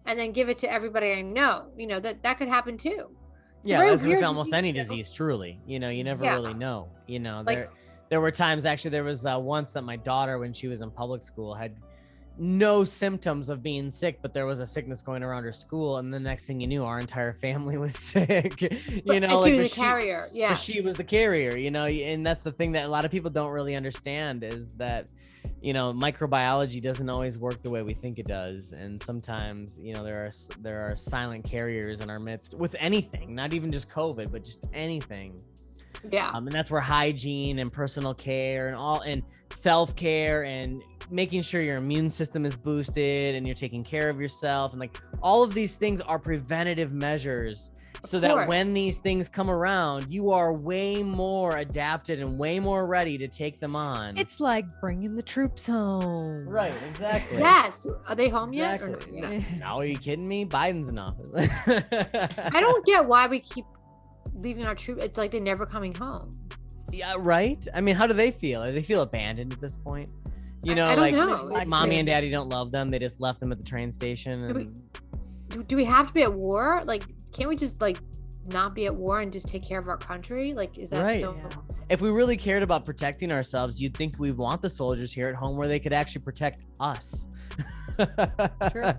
Speaker 4: and then give it to everybody I know. That could happen too.
Speaker 2: Yeah, that's with almost any disease, truly. You never really know.
Speaker 4: Like,
Speaker 2: there were times, actually, there was once that my daughter, when she was in public school, had no symptoms of being sick, but there was a sickness going around her school, and the next thing you knew, our entire family was sick.
Speaker 4: And she was the carrier. Yeah,
Speaker 2: she was the carrier. And that's the thing that a lot of people don't really understand, is that microbiology doesn't always work the way we think it does, and sometimes there are silent carriers in our midst with anything, not even just COVID, but just anything.
Speaker 4: Yeah.
Speaker 2: And that's where hygiene and personal care and self-care and making sure your immune system is boosted and you're taking care of yourself, and like all of these things are preventative measures, so that when these things come around, you are way more adapted and way more ready to take them on.
Speaker 3: It's like bringing the troops home.
Speaker 2: Right, exactly.
Speaker 4: Yes. Are they home yet?
Speaker 2: Exactly.
Speaker 4: No.
Speaker 2: No, are you kidding me? Biden's in office.
Speaker 4: I don't get why we keep leaving our troops. It's like they're never coming home.
Speaker 2: Yeah, right? I mean, how do they feel? Do they feel abandoned at this point?
Speaker 4: I don't know.
Speaker 2: Like mommy and daddy don't love them. They just left them at the train station. And...
Speaker 4: Do we have to be at war? Like, can't we just like not be at war and just take care of our country? Like, is that
Speaker 2: right?
Speaker 4: So...
Speaker 2: Yeah. If we really cared about protecting ourselves, you'd think we want the soldiers here at home where they could actually protect us.
Speaker 3: Sure.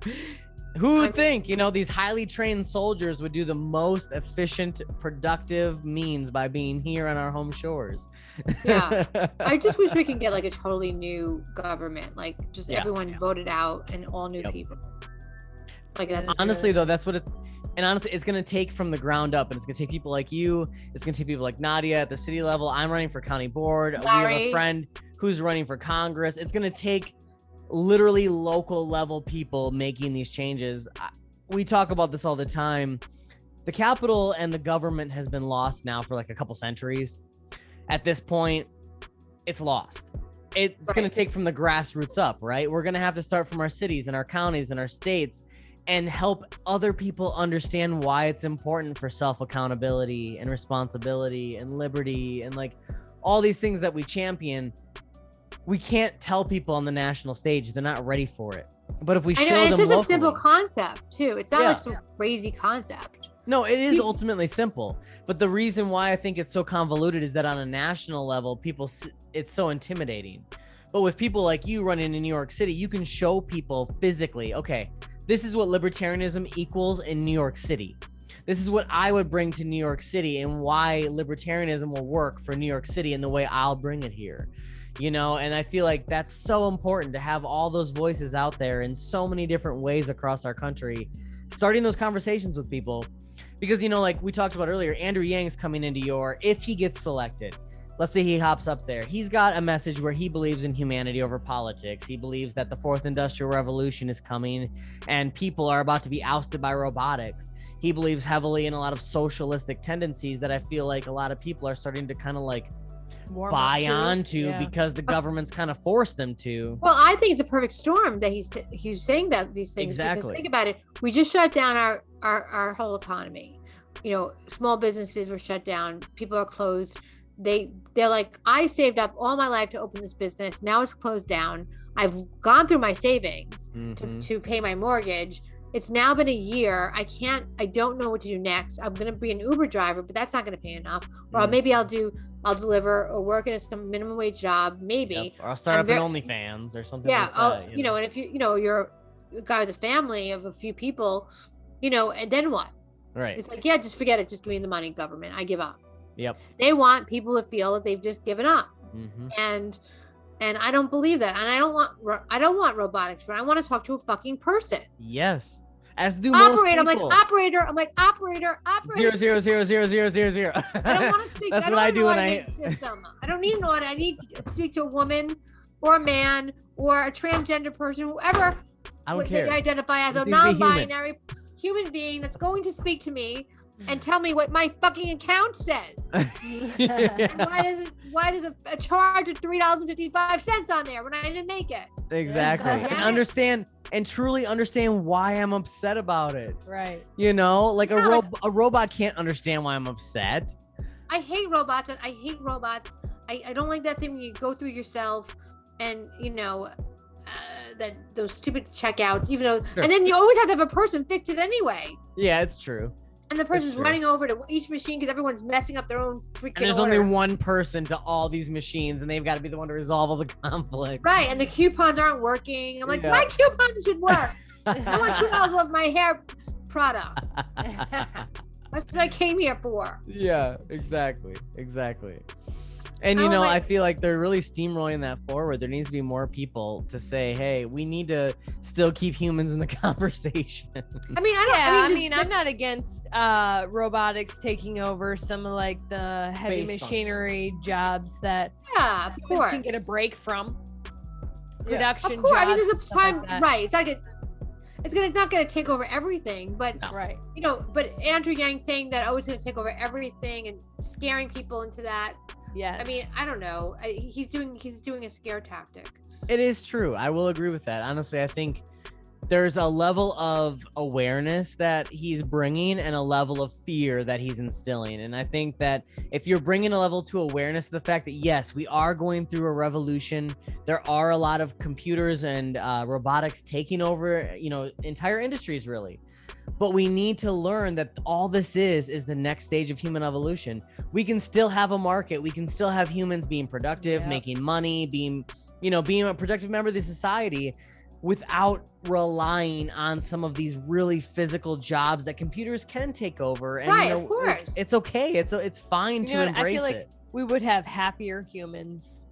Speaker 2: Who would think, these highly trained soldiers would do the most efficient, productive means by being here on our home shores?
Speaker 4: Yeah. I just wish we could get like a totally new government, like just everyone voted out and all new people. Like, that's
Speaker 2: honestly though, that's what it's, and honestly, it's going to take from the ground up, and it's going to take people like you. It's going to take people like Nadia at the city level. I'm running for county board.
Speaker 4: Larry.
Speaker 2: We have a friend who's running for Congress. It's going to take literally local level people making these changes. We talk about this all the time. The capital and the government has been lost now for like a couple centuries. At this point, it's lost. It's going to take from the grassroots up, right? We're going to have to start from our cities and our counties and our states and help other people understand why it's important for self-accountability and responsibility and liberty and like all these things that we champion. We can't tell people on the national stage. They're not ready for it. But if we show them locally...
Speaker 4: it's such a simple concept, too. It's not like some crazy concept.
Speaker 2: No, it is ultimately simple. But the reason why I think it's so convoluted is that on a national level, it's so intimidating. But with people like you running in New York City, you can show people physically, okay, this is what libertarianism equals in New York City. This is what I would bring to New York City and why libertarianism will work for New York City and the way I'll bring it here. And I feel like that's so important to have all those voices out there in so many different ways across our country, starting those conversations with people. Because, like we talked about earlier, Andrew Yang's coming into if he gets selected, let's say he hops up there. He's got a message where he believes in humanity over politics. He believes that the fourth industrial revolution is coming and people are about to be ousted by robotics. He believes heavily in a lot of socialistic tendencies that I feel like a lot of people are starting to kind of like buy onto because the government's kind of forced them to.
Speaker 4: Well, I think it's a perfect storm that he's saying that these things.
Speaker 2: Exactly.
Speaker 4: Because think about it. We just shut down our whole economy. You know, small businesses were shut down. People are closed. They're like, I saved up all my life to open this business. Now it's closed down. I've gone through my savings to pay my mortgage. It's now been a year. I don't know what to do next. I'm going to be an Uber driver, but that's not going to pay enough. Or maybe I'll deliver or work in some minimum wage job. Maybe.
Speaker 2: Yep. Or I'll start up an OnlyFans or something like that.
Speaker 4: You know, and if you're a guy with a family of a few people, you know, and then what?
Speaker 2: Right.
Speaker 4: It's like, yeah, just forget it. Just give me the money, government. I give up.
Speaker 2: Yep.
Speaker 4: They want people to feel that they've just given up. And I don't believe that. And I don't want robotics. I want to talk to a fucking person.
Speaker 2: Yes. As do
Speaker 4: operator.
Speaker 2: most people.
Speaker 4: I'm like operator.
Speaker 2: 0000000.
Speaker 4: I don't want to speak.
Speaker 2: That's what I do when
Speaker 4: I don't need an audit. I need to speak to a woman or a man or a transgender person, whoever
Speaker 2: I don't care.
Speaker 4: They identify as a non-binary human being that's going to speak to me and tell me what my fucking account says. And why there's a charge of $3.55 on there when I didn't make it?
Speaker 2: Exactly. And truly understand why I'm upset about it.
Speaker 3: Right.
Speaker 2: You know, like a robot can't understand why I'm upset.
Speaker 4: I hate robots. I don't like that thing when you go through yourself and, you know, that those stupid checkouts, even though, and then you always have to have a person fix it anyway.
Speaker 2: Yeah, it's true.
Speaker 4: And the person's running over to each machine because everyone's messing up their own freaking
Speaker 2: And there's
Speaker 4: order.
Speaker 2: only one person to all these machines, and they've got to be the one to resolve all the conflict.
Speaker 4: Right, and the coupons aren't working. I'm like, my coupon should work. I want $2 off my hair product. That's what I came here for.
Speaker 2: Yeah, exactly. And, you know, I feel like they're really steamrolling that forward. There needs to be more people to say, hey, we need to still keep humans in the conversation.
Speaker 3: I'm not against robotics taking over some of like the heavy machinery jobs that
Speaker 4: of course
Speaker 3: can get a break from. Production
Speaker 4: of course.
Speaker 3: jobs,
Speaker 4: I mean, there's a time,
Speaker 3: like
Speaker 4: right. It's not gonna take over everything, but
Speaker 3: right.
Speaker 4: You know, but Andrew Yang saying that it's gonna take over everything and scaring people into that.
Speaker 3: Yeah.
Speaker 4: I mean, I don't know. He's doing a scare tactic.
Speaker 2: It is true. I will agree with that. Honestly, I think there's a level of awareness that he's bringing and a level of fear that he's instilling. And I think that if you're bringing a level to awareness of the fact that, yes, we are going through a revolution, there are a lot of computers and robotics taking over, you know, entire industries, really. But we need to learn that all this is the next stage of human evolution. We can still have a market. We can still have humans being productive, making money, being a productive member of the society without relying on some of these really physical jobs that computers can take over. And,
Speaker 4: right, of course.
Speaker 2: It's okay. It's fine to embrace
Speaker 3: I feel like
Speaker 2: it.
Speaker 3: We would have happier humans.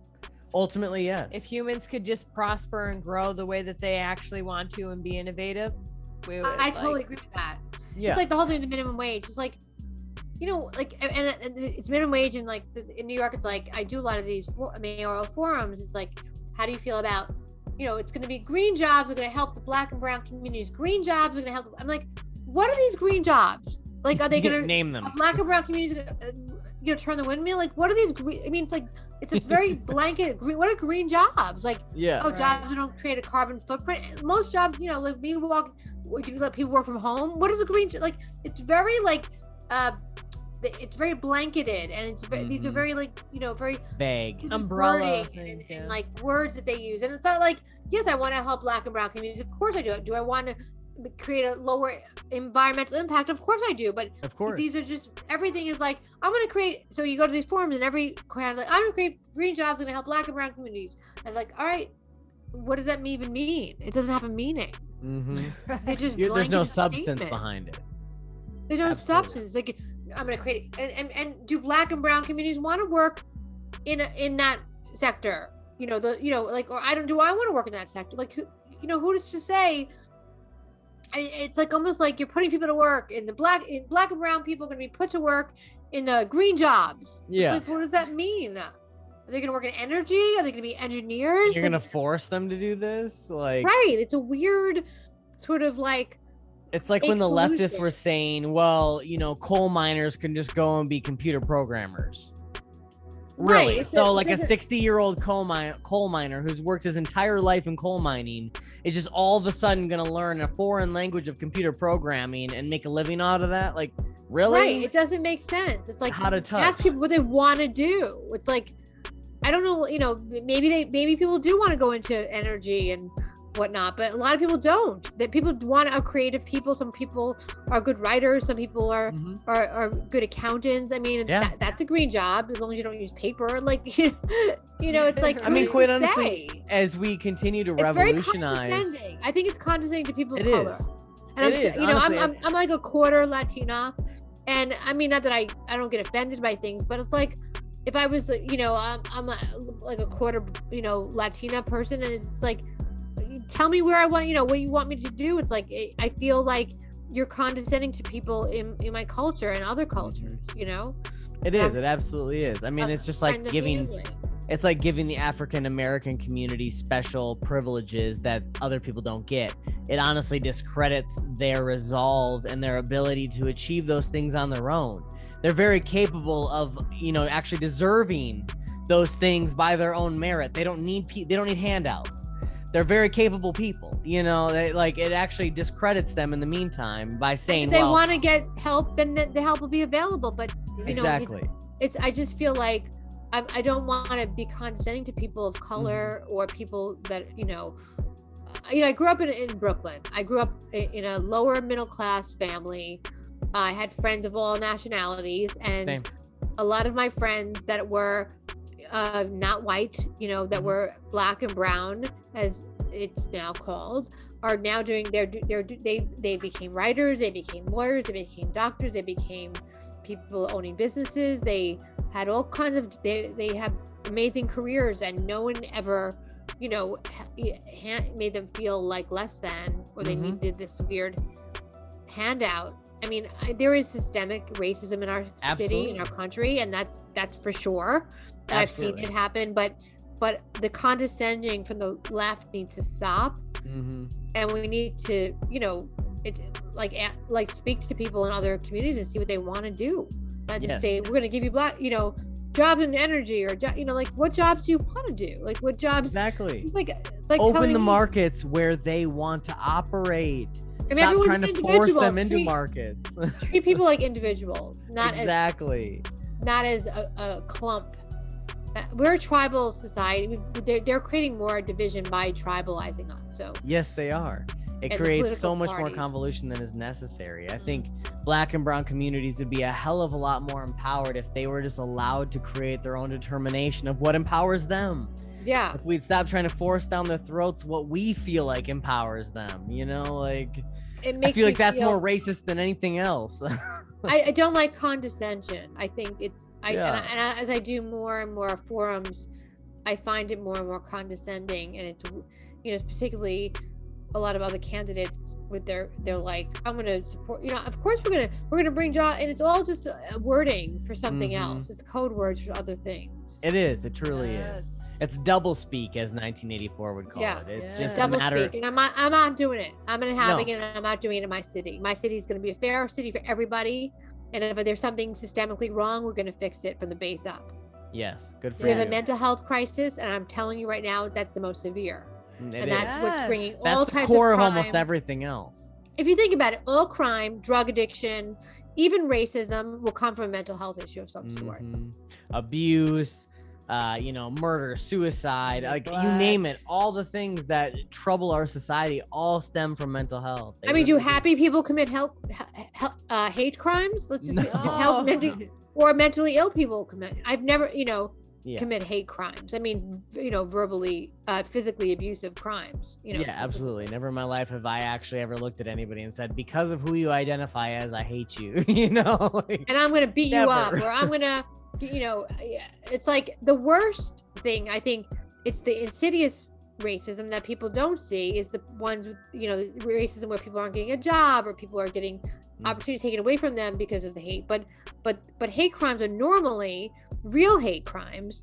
Speaker 2: Ultimately, yes.
Speaker 3: If humans could just prosper and grow the way that they actually want to and be innovative.
Speaker 4: I totally agree with that.
Speaker 2: Yeah.
Speaker 4: It's like the whole thing with the minimum wage. It's like, you know, like, and it's minimum wage, and like in New York, it's like I do a lot of these mayoral forums. It's like, how do you feel about, you know, it's going to be green jobs are going to help the Black and brown communities. Green jobs are going to help. I'm like, what are these green jobs? Like, are they going to
Speaker 2: name them?
Speaker 4: Black and brown communities, you know, turn the windmill? Like, what are these green? I mean, it's like it's a very blanket green. What are green jobs? Like, jobs that don't create a carbon footprint. Most jobs, you know, like you can let people work from home. What is a green? Like, it's very like, it's very blanketed, and it's these are very like, you know, very
Speaker 2: vague
Speaker 3: umbrella
Speaker 4: things, and like words that they use. And it's not like, yes, I want to help Black and brown communities. Of course I do. Do I want to create a lower environmental impact? Of course I do. But
Speaker 2: of course,
Speaker 4: these are just, everything is like, I'm going to create, so you go to these forums and every crowd, like, I'm going to create green jobs going to help Black and brown communities. And like, all right, what does that even mean? It doesn't have a meaning. They're just
Speaker 2: there's no substance
Speaker 4: statement
Speaker 2: behind it.
Speaker 4: There's no substance. Like, I'm going to create and do Black and brown communities want to work in that sector? You know, like, or do I want to work in that sector? Like, who is to say? It's like almost like you're putting people to work in Black and brown people are going to be put to work in the green jobs.
Speaker 2: Yeah.
Speaker 4: It's like, what does that mean? Are they going to work in energy? Are they going to be engineers?
Speaker 2: You're going to force them to do this? Like,
Speaker 4: right. It's a weird sort of like.
Speaker 2: It's like when the leftists were saying, well, you know, coal miners can just go and be computer programmers. Really?
Speaker 4: Right,
Speaker 2: So like a 60-year-old coal miner who's worked his entire life in coal mining is just all of a sudden going to learn a foreign language of computer programming and make a living out of that? Like, really?
Speaker 4: Right. It doesn't make sense. It's like,
Speaker 2: how to touch.
Speaker 4: ask people what they want to do. It's like, I don't know, you know, maybe people do want to go into energy and whatnot, but a lot of people don't. That people want are creative people. Some people are good writers. Some people are good accountants. I mean, that's a green job as long as you don't use paper. Like, you know, it's like,
Speaker 2: I mean, quite honestly, as we continue to revolutionize,
Speaker 4: I think it's condescending to people of
Speaker 2: it
Speaker 4: color.
Speaker 2: Is.
Speaker 4: And
Speaker 2: it is.
Speaker 4: You know,
Speaker 2: honestly,
Speaker 4: I'm like a quarter Latina, and I mean, not that I don't get offended by things, but it's like, if I was, you know, I'm like a quarter, you know, Latina person, and it's like, tell me where I want, you know, what you want me to do. It's like, I feel like you're condescending to people in my culture and other cultures, you know?
Speaker 2: It is. It absolutely is. I mean, it's just like giving the African American community special privileges that other people don't get. It honestly discredits their resolve and their ability to achieve those things on their own. They're very capable of, you know, actually deserving those things by their own merit. They don't need handouts. They're very capable people, you know. It actually discredits them in the meantime by saying,
Speaker 4: if they want to get help, then the help will be available. But you
Speaker 2: exactly,
Speaker 4: know, it's I just feel like I don't want to be condescending to people of color or people that, you know, I grew up in Brooklyn. I grew up in a lower middle class family. I had friends of all nationalities, and
Speaker 2: Same.
Speaker 4: A lot of my friends that were not white, you know, that were black and brown, as it's now called, are now doing they became writers, they became lawyers, they became doctors, they became people owning businesses. They had all kinds of they have amazing careers, and no one ever, you know, made them feel like less than, or they needed this weird handout. I mean, there is systemic racism in our city, in our country, and that's for sure. And I've seen it happen, but the condescending from the left needs to stop, and we need to, you know, like speak to people in other communities and see what they want to do. Not just say, we're going to give you you know, jobs and energy, or you know, like, what jobs do you want to do? Like, what jobs? Exactly. It's like
Speaker 2: open the markets where they want to operate.
Speaker 4: I mean,
Speaker 2: stop trying to force them into markets.
Speaker 4: Treat people like individuals, not as a clump. We're a tribal society. They're creating more division by tribalizing us. So
Speaker 2: yes, they are. It creates so much more convolution than is necessary. I think Black and brown communities would be a hell of a lot more empowered if they were just allowed to create their own determination of what empowers them.
Speaker 4: Yeah.
Speaker 2: If we'd stop trying to force down their throats what we feel like empowers them, you know, like, I feel like that's more racist than anything else.
Speaker 4: I don't like condescension. I think it's and as I do more and more forums, I find it more and more condescending, and it's, you know, it's particularly a lot of other candidates with they're like, I'm gonna support, you know, of course we're gonna bring job, and it's all just wording for something else. It's code words for other things.
Speaker 2: It is. It truly is. It's double speak, as 1984 would call it. It's just
Speaker 4: double
Speaker 2: a matter.
Speaker 4: Speak, and I'm not doing it. I'm inhabiting it, and I'm not doing it in my city. My city is going to be a fair city for everybody, and if there's something systemically wrong, we're going to fix it from the base up.
Speaker 2: Yes, good for
Speaker 4: you.
Speaker 2: you.
Speaker 4: We have a mental health crisis, and I'm telling you right now, that's the most severe. That's what's bringing
Speaker 2: that's
Speaker 4: all
Speaker 2: the
Speaker 4: types
Speaker 2: core
Speaker 4: of crime.
Speaker 2: Of almost everything else.
Speaker 4: If you think about it, all crime, drug addiction, even racism will come from a mental health issue of some sort.
Speaker 2: Abuse. You know, murder, suicide, like you name it, all the things that trouble our society all stem from mental health.
Speaker 4: I mean, do happy people commit hate crimes? Let's just or mentally ill people commit. I've never, you know, commit hate crimes. I mean, you know, verbally, physically abusive crimes. You know.
Speaker 2: Yeah, absolutely. Never in my life have I actually ever looked at anybody and said, because of who you identify as, I hate you. You know, like,
Speaker 4: and I'm gonna beat you up, or I'm gonna. You know, it's like the worst thing. I think it's the insidious racism that people don't see is the ones with, you know, racism where people aren't getting a job, or people are getting opportunities taken away from them because of the hate. But hate crimes are normally real hate crimes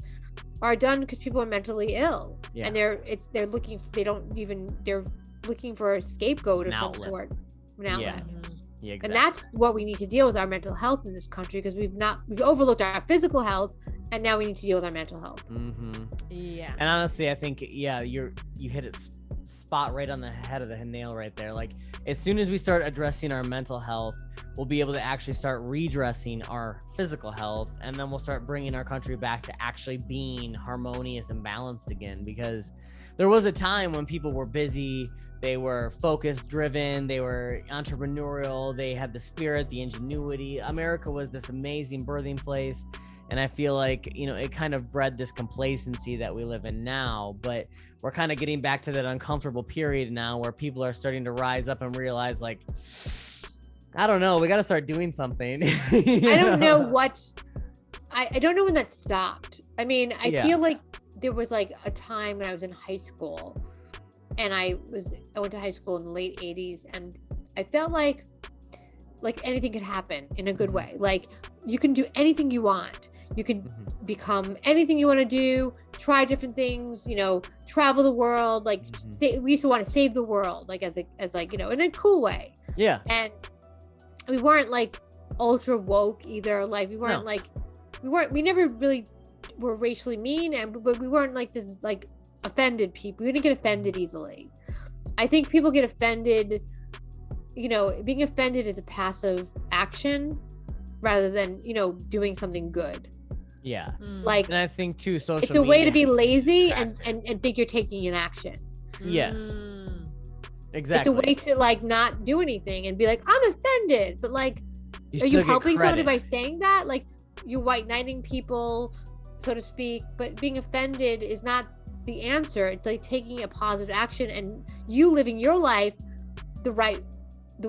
Speaker 4: are done because people are mentally ill, and they're looking for a scapegoat of some sort, an outlet.
Speaker 2: Yeah, exactly.
Speaker 4: And that's what we need to deal with, our mental health in this country, because we've overlooked our physical health and now we need to deal with our mental health.
Speaker 3: Yeah.
Speaker 2: And honestly, I think, yeah, you hit it spot right on the head of the nail right there. Like, as soon as we start addressing our mental health, we'll be able to actually start redressing our physical health, and then we'll start bringing our country back to actually being harmonious and balanced again. Because there was a time when people were busy, they were focused, driven, they were entrepreneurial, they had the spirit, the ingenuity. America was this amazing birthing place. And I feel like, you know, it kind of bred this complacency that we live in now, but we're kind of getting back to that uncomfortable period now where people are starting to rise up and realize, like, I don't know, we got to start doing something.
Speaker 4: I don't know what, I don't know when that stopped. I mean, I feel like there was like a time when I was in high school, and I went to high school in the late 80s, and I felt like anything could happen in a good way. Like, you can do anything you want. You can become anything you want to do, try different things, you know, travel the world. Like, we used to want to save the world, like as like, you know, in a cool way. Yeah. And we weren't like ultra woke either. Like, we weren't we never really were racially mean, but we weren't like this, like, offended people. We didn't get offended easily. I think people get offended, you know, being offended is a passive action rather than, you know, doing something good.
Speaker 2: Yeah.
Speaker 4: Like,
Speaker 2: and I think too, social
Speaker 4: it's a way to be lazy and think you're taking an action.
Speaker 2: Yes. Exactly.
Speaker 4: It's a way to, like, not do anything and be like, I'm offended. But, like, are you helping somebody by saying that? Like, you're white knighting people, so to speak, but being offended is not the answer. It's like taking a positive action and you living your life the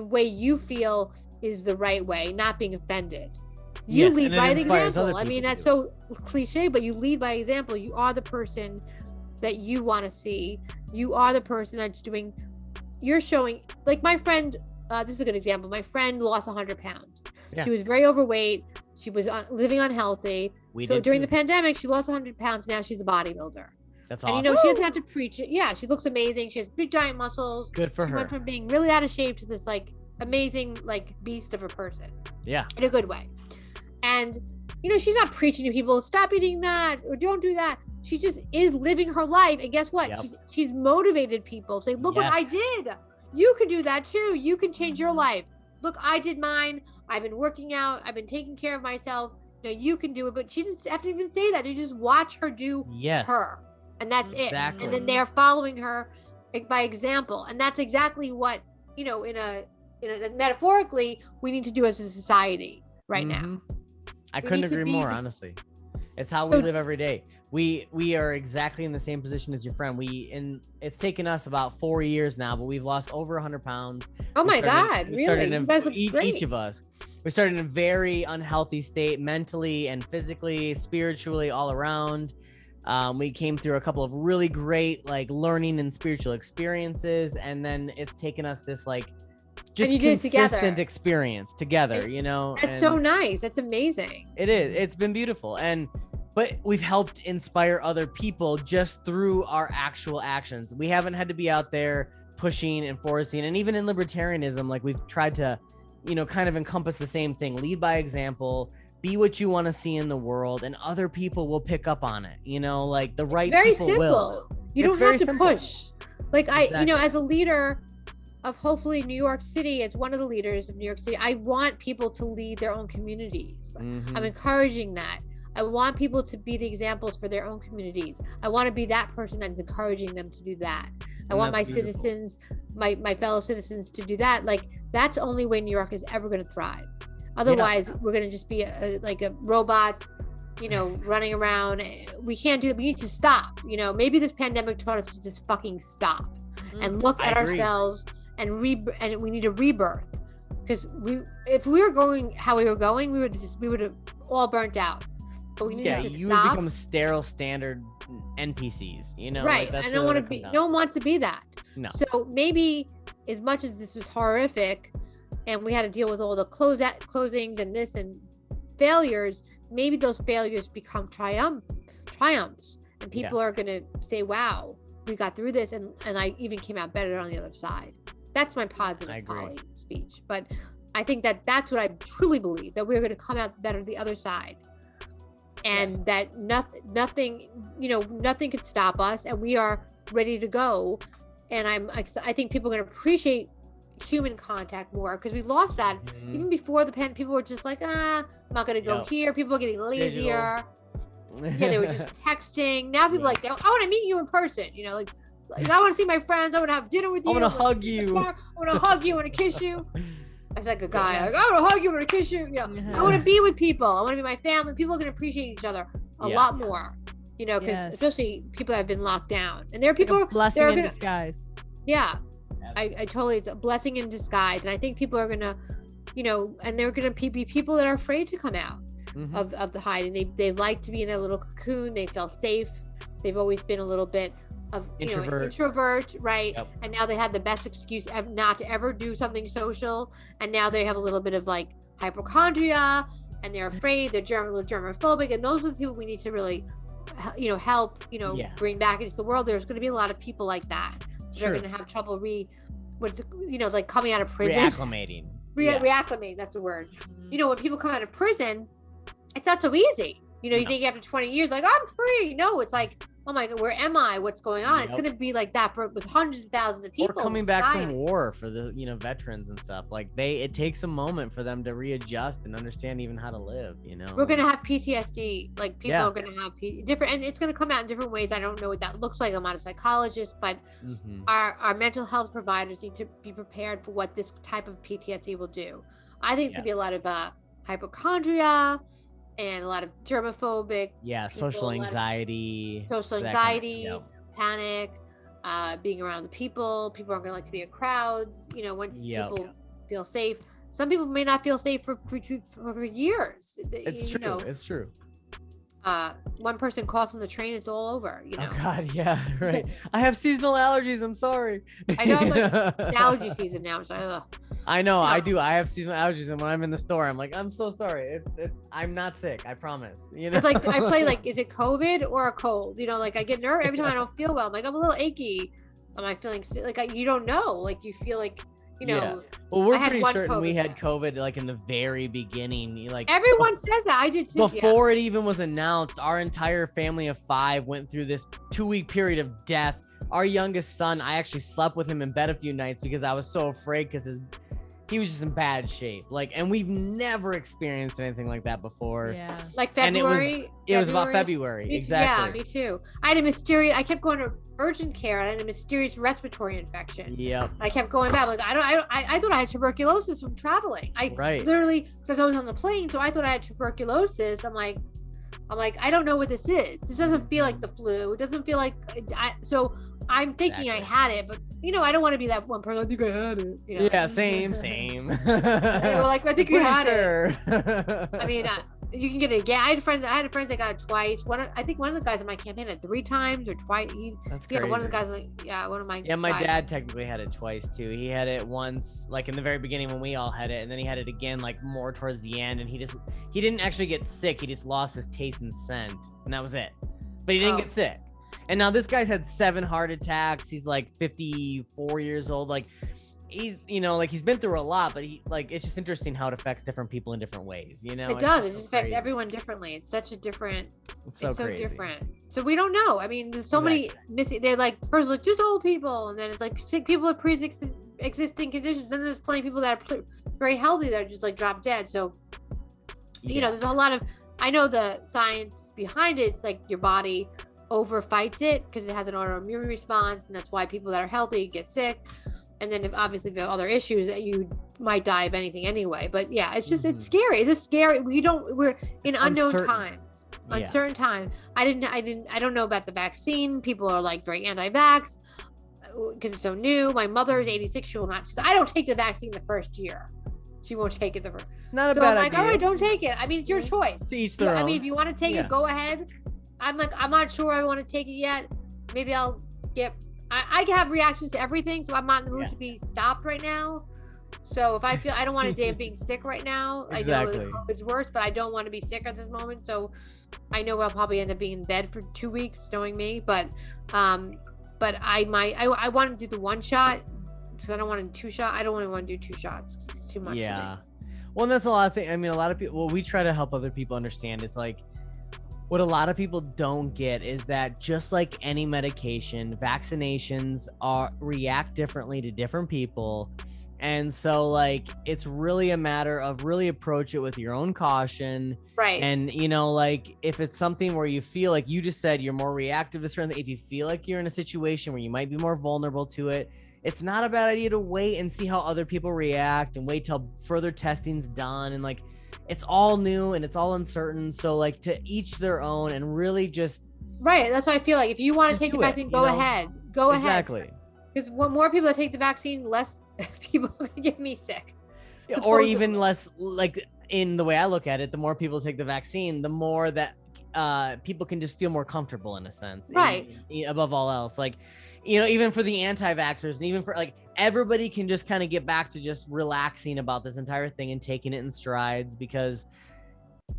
Speaker 4: way you feel is the right way, not being offended. You lead by an example. I mean, that's so cliche, but you lead by example. You are the person that you want to see. You are the person that's you're showing, like my friend, this is a good example. My friend lost 100 pounds. Yeah. She was very overweight. She was living unhealthy. So during the pandemic, she lost 100 pounds. Now she's a bodybuilder. That's awesome. And, you know, she doesn't have to preach it. Yeah, she looks amazing. She has big, giant muscles.
Speaker 2: Good for her.
Speaker 4: She went from being really out of shape to this, like, amazing, like, beast of a person.
Speaker 2: Yeah.
Speaker 4: In a good way. And, you know, she's not preaching to people, stop eating that or don't do that. She just is living her life. And guess what? Yep. She's motivated people. Say, look what I did. You can do that too. You can change your life. Look, I did mine. I've been working out. I've been taking care of myself. You know, you can do it. But she doesn't have to even say that. They just watch her do her. And that's it. And then they're following her by example. And that's exactly what, you know, in a metaphorically, we need to do as a society right now.
Speaker 2: I couldn't agree more, honestly. It's how we live every day. We are exactly in the same position as your friend. It's taken us about 4 years now, but we've lost over 100 pounds.
Speaker 4: Oh my God, really?
Speaker 2: Each of us. We started in a very unhealthy state, mentally and physically, spiritually, all around. We came through a couple of really great, like, learning and spiritual experiences, and then it's taken us this, like, just consistent experience together, you know.
Speaker 4: That's so nice. That's amazing.
Speaker 2: It is. It's been beautiful. But we've helped inspire other people just through our actual actions. We haven't had to be out there pushing and forcing. And even in libertarianism, like, we've tried to, you know, kind of encompass the same thing. Lead by example, be what you want to see in the world, and other people will pick up on it. You know, like, the right people will.
Speaker 4: You don't have to push. Like, you know, as a leader of hopefully New York City, as one of the leaders of New York City, I want people to lead their own communities. I'm encouraging that. I want people to be the examples for their own communities. I want to be that person that's encouraging them to do that. I want my citizens, my fellow citizens, to do that. Like, that's the only way New York is ever going to thrive. Otherwise, we're going to just be like robots, you know, running around. We can't do it. We need to stop. You know, maybe this pandemic taught us to just fucking stop and look at ourselves and we need a rebirth. Because if we were going how we were going, we would have all burnt out. But we need to stop.
Speaker 2: You would become sterile standard NPCs, you know?
Speaker 4: Right.
Speaker 2: Like,
Speaker 4: I don't want to be, no one wants to be that.
Speaker 2: No.
Speaker 4: So maybe, as much as this was horrific and we had to deal with all the closings and this and failures, maybe those failures become triumphs. And people are going to say, wow, we got through this and I even came out better on the other side. That's my positive Polly speech. But I think that's what I truly believe, that we're going to come out better the other side. and that nothing, nothing could stop us, and we are ready to go. And I think people are going to appreciate human contact more, because we lost that. Even before the pen, people were just like, I'm not going to go here. People are getting lazier. Yeah, they were just texting. Now people are like, I want to meet you in person. Like I want to see my friends. I want to have dinner with you.
Speaker 2: I want to hug you.
Speaker 4: I want to hug you. I want to kiss you. I was like a guy, like, I want to hug you. I want to kiss you. I want to be with people. I want to be my family. People are going to appreciate each other a lot more. Because especially people that have been locked down, and there are people
Speaker 5: like a blessing in disguise.
Speaker 4: Yeah, I totally. It's a blessing in disguise, and I think people are gonna, and they're gonna be people that are afraid to come out of the hiding. They like to be in their little cocoon. They feel safe. They've always been a little bit of introvert, right? Yep. And now they had the best excuse not to ever do something social, and now they have a little bit of like hypochondria, and they're afraid. They're germophobic, and those are the people we need to really, help, bring back into the world. There's going to be a lot of people like that. They're going to have trouble like coming out of prison.
Speaker 2: Reacclimating.
Speaker 4: Reacclimating, that's a word. When people come out of prison, it's not so easy. You think after 20 years, like, I'm free. No, it's like, oh my God, where am I? What's going on? It's going to be like that with hundreds of thousands of people.
Speaker 2: Or coming back from war for the, veterans and stuff. Like it takes a moment for them to readjust and understand even how to live, We're
Speaker 4: going to have PTSD. Like people are going to have different, and it's going to come out in different ways. I don't know what that looks like. I'm not a psychologist, but our mental health providers need to be prepared for what this type of PTSD will do. I think it's going to be a lot of hypochondria, and a lot of germophobic.
Speaker 2: Yeah, social anxiety.
Speaker 4: Panic, being around the people. People aren't going to like to be in crowds. Once people feel safe. Some people may not feel safe for years.
Speaker 2: It's true. It's true.
Speaker 4: One person coughs on the train, it's all over.
Speaker 2: Oh God, yeah, right. I have seasonal allergies. I'm sorry.
Speaker 4: I know, I'm like allergy season now. So,
Speaker 2: I know, I do. I have seasonal allergies, and when I'm in the store, I'm like, I'm so sorry. I'm not sick. I promise.
Speaker 4: It's like I play like, is it COVID or a cold? Like I get nervous every time I don't feel well. I'm like, I'm a little achy. Am I feeling sick? Like you don't know. Like you feel like.
Speaker 2: Well, we're pretty certain we had COVID like in the very beginning. Like
Speaker 4: everyone says that. I did too.
Speaker 2: Before it even was announced, our entire family of 5 went through this 2-week period of death. Our youngest son, I actually slept with him in bed a few nights because I was so afraid because he was just in bad shape. Like, and we've never experienced anything like that before.
Speaker 4: Yeah. Like February.
Speaker 2: It was about February. Exactly.
Speaker 4: Yeah, me too. I kept going to urgent care. I had a mysterious respiratory infection.
Speaker 2: Yeah.
Speaker 4: I kept going back. Like, I thought I had tuberculosis from traveling. Literally, because I was always on the plane, so I thought I had tuberculosis. I'm like, I don't know what this is. This doesn't feel like the flu. It doesn't feel like, so I'm thinking I had it, but I don't want to be that one person. I think I had it.
Speaker 2: Yeah, same.
Speaker 4: Like, I think you had it. I mean, you can get it again. I had friends that got it twice. I think one of the guys in my campaign had 3 times or twice.
Speaker 2: That's crazy.
Speaker 4: One of the guys, one of my.
Speaker 2: Yeah, my dad technically had it twice too. He had it once, like in the very beginning when we all had it, and then he had it again, like more towards the end. And he didn't actually get sick. He just lost his taste and scent, and that was it. But he didn't get sick. And now this guy's had 7 heart attacks. He's like 54 years old. Like he's, he's been through a lot, but it's just interesting how it affects different people in different ways,
Speaker 4: It does. It just affects everyone differently. It's such a different, it's so different. So we don't know. I mean, there's so many missing. They're like, first like just old people. And then it's like sick people with pre-existing conditions. Then there's plenty of people that are very healthy that are just like drop dead. So, there's a lot of, I know the science behind it. It's like your body overfights it because it has an autoimmune response, and that's why people that are healthy get sick. And then if you have other issues, that you might die of anything anyway. But yeah, it's just it's scary. It's scary. We're in unknown time. Uncertain time. I don't know about the vaccine. People are like very anti-vax because it's so new. My mother is 86. She will not. I don't take the vaccine the first year. She won't take it the first.
Speaker 2: Not a bad idea.
Speaker 4: All right, don't take it. I mean, it's your choice.
Speaker 2: To each their own.
Speaker 4: I mean, if you want to take it, go ahead. I'm not sure I want to take it yet. Maybe I'll get. I have reactions to everything, so I'm not in the mood to be stopped right now. So if I feel I don't want a day of being sick right now.
Speaker 2: Exactly.
Speaker 4: I know it's worse, but I don't want to be sick at this moment. So I know I'll probably end up being in bed for 2 weeks, knowing me. But I want to do the 1 shot because I don't want to do 2 shots. I don't really want to do 2 shots. It's too much.
Speaker 2: Yeah. Well, and that's a lot of things. I mean, a lot of people. What we try to help other people understand is like, What a lot of people don't get is that just like any medication, vaccinations react differently to different people. And so like, it's really a matter of really approach it with your own caution.
Speaker 4: Right.
Speaker 2: And, you know, like if it's something where you feel like you just said you're more reactive to certain, if you feel like you're in a situation where you might be more vulnerable to it, it's not a bad idea to wait and see how other people react and wait till further testing's done. And like, it's all new and it's all uncertain. So like, to each their own, and really just.
Speaker 4: Right. That's why I feel like if you want to take the vaccine, go ahead. Go ahead.
Speaker 2: Exactly.
Speaker 4: Because more people that take the vaccine, less people get me sick.
Speaker 2: Or even less, like in the way I look at it, the more people take the vaccine, the more that people can just feel more comfortable in a sense.
Speaker 4: Right.
Speaker 2: Above all else, like, you know, even for the anti-vaxxers and even for like everybody can just kind of get back to just relaxing about this entire thing and taking it in strides, because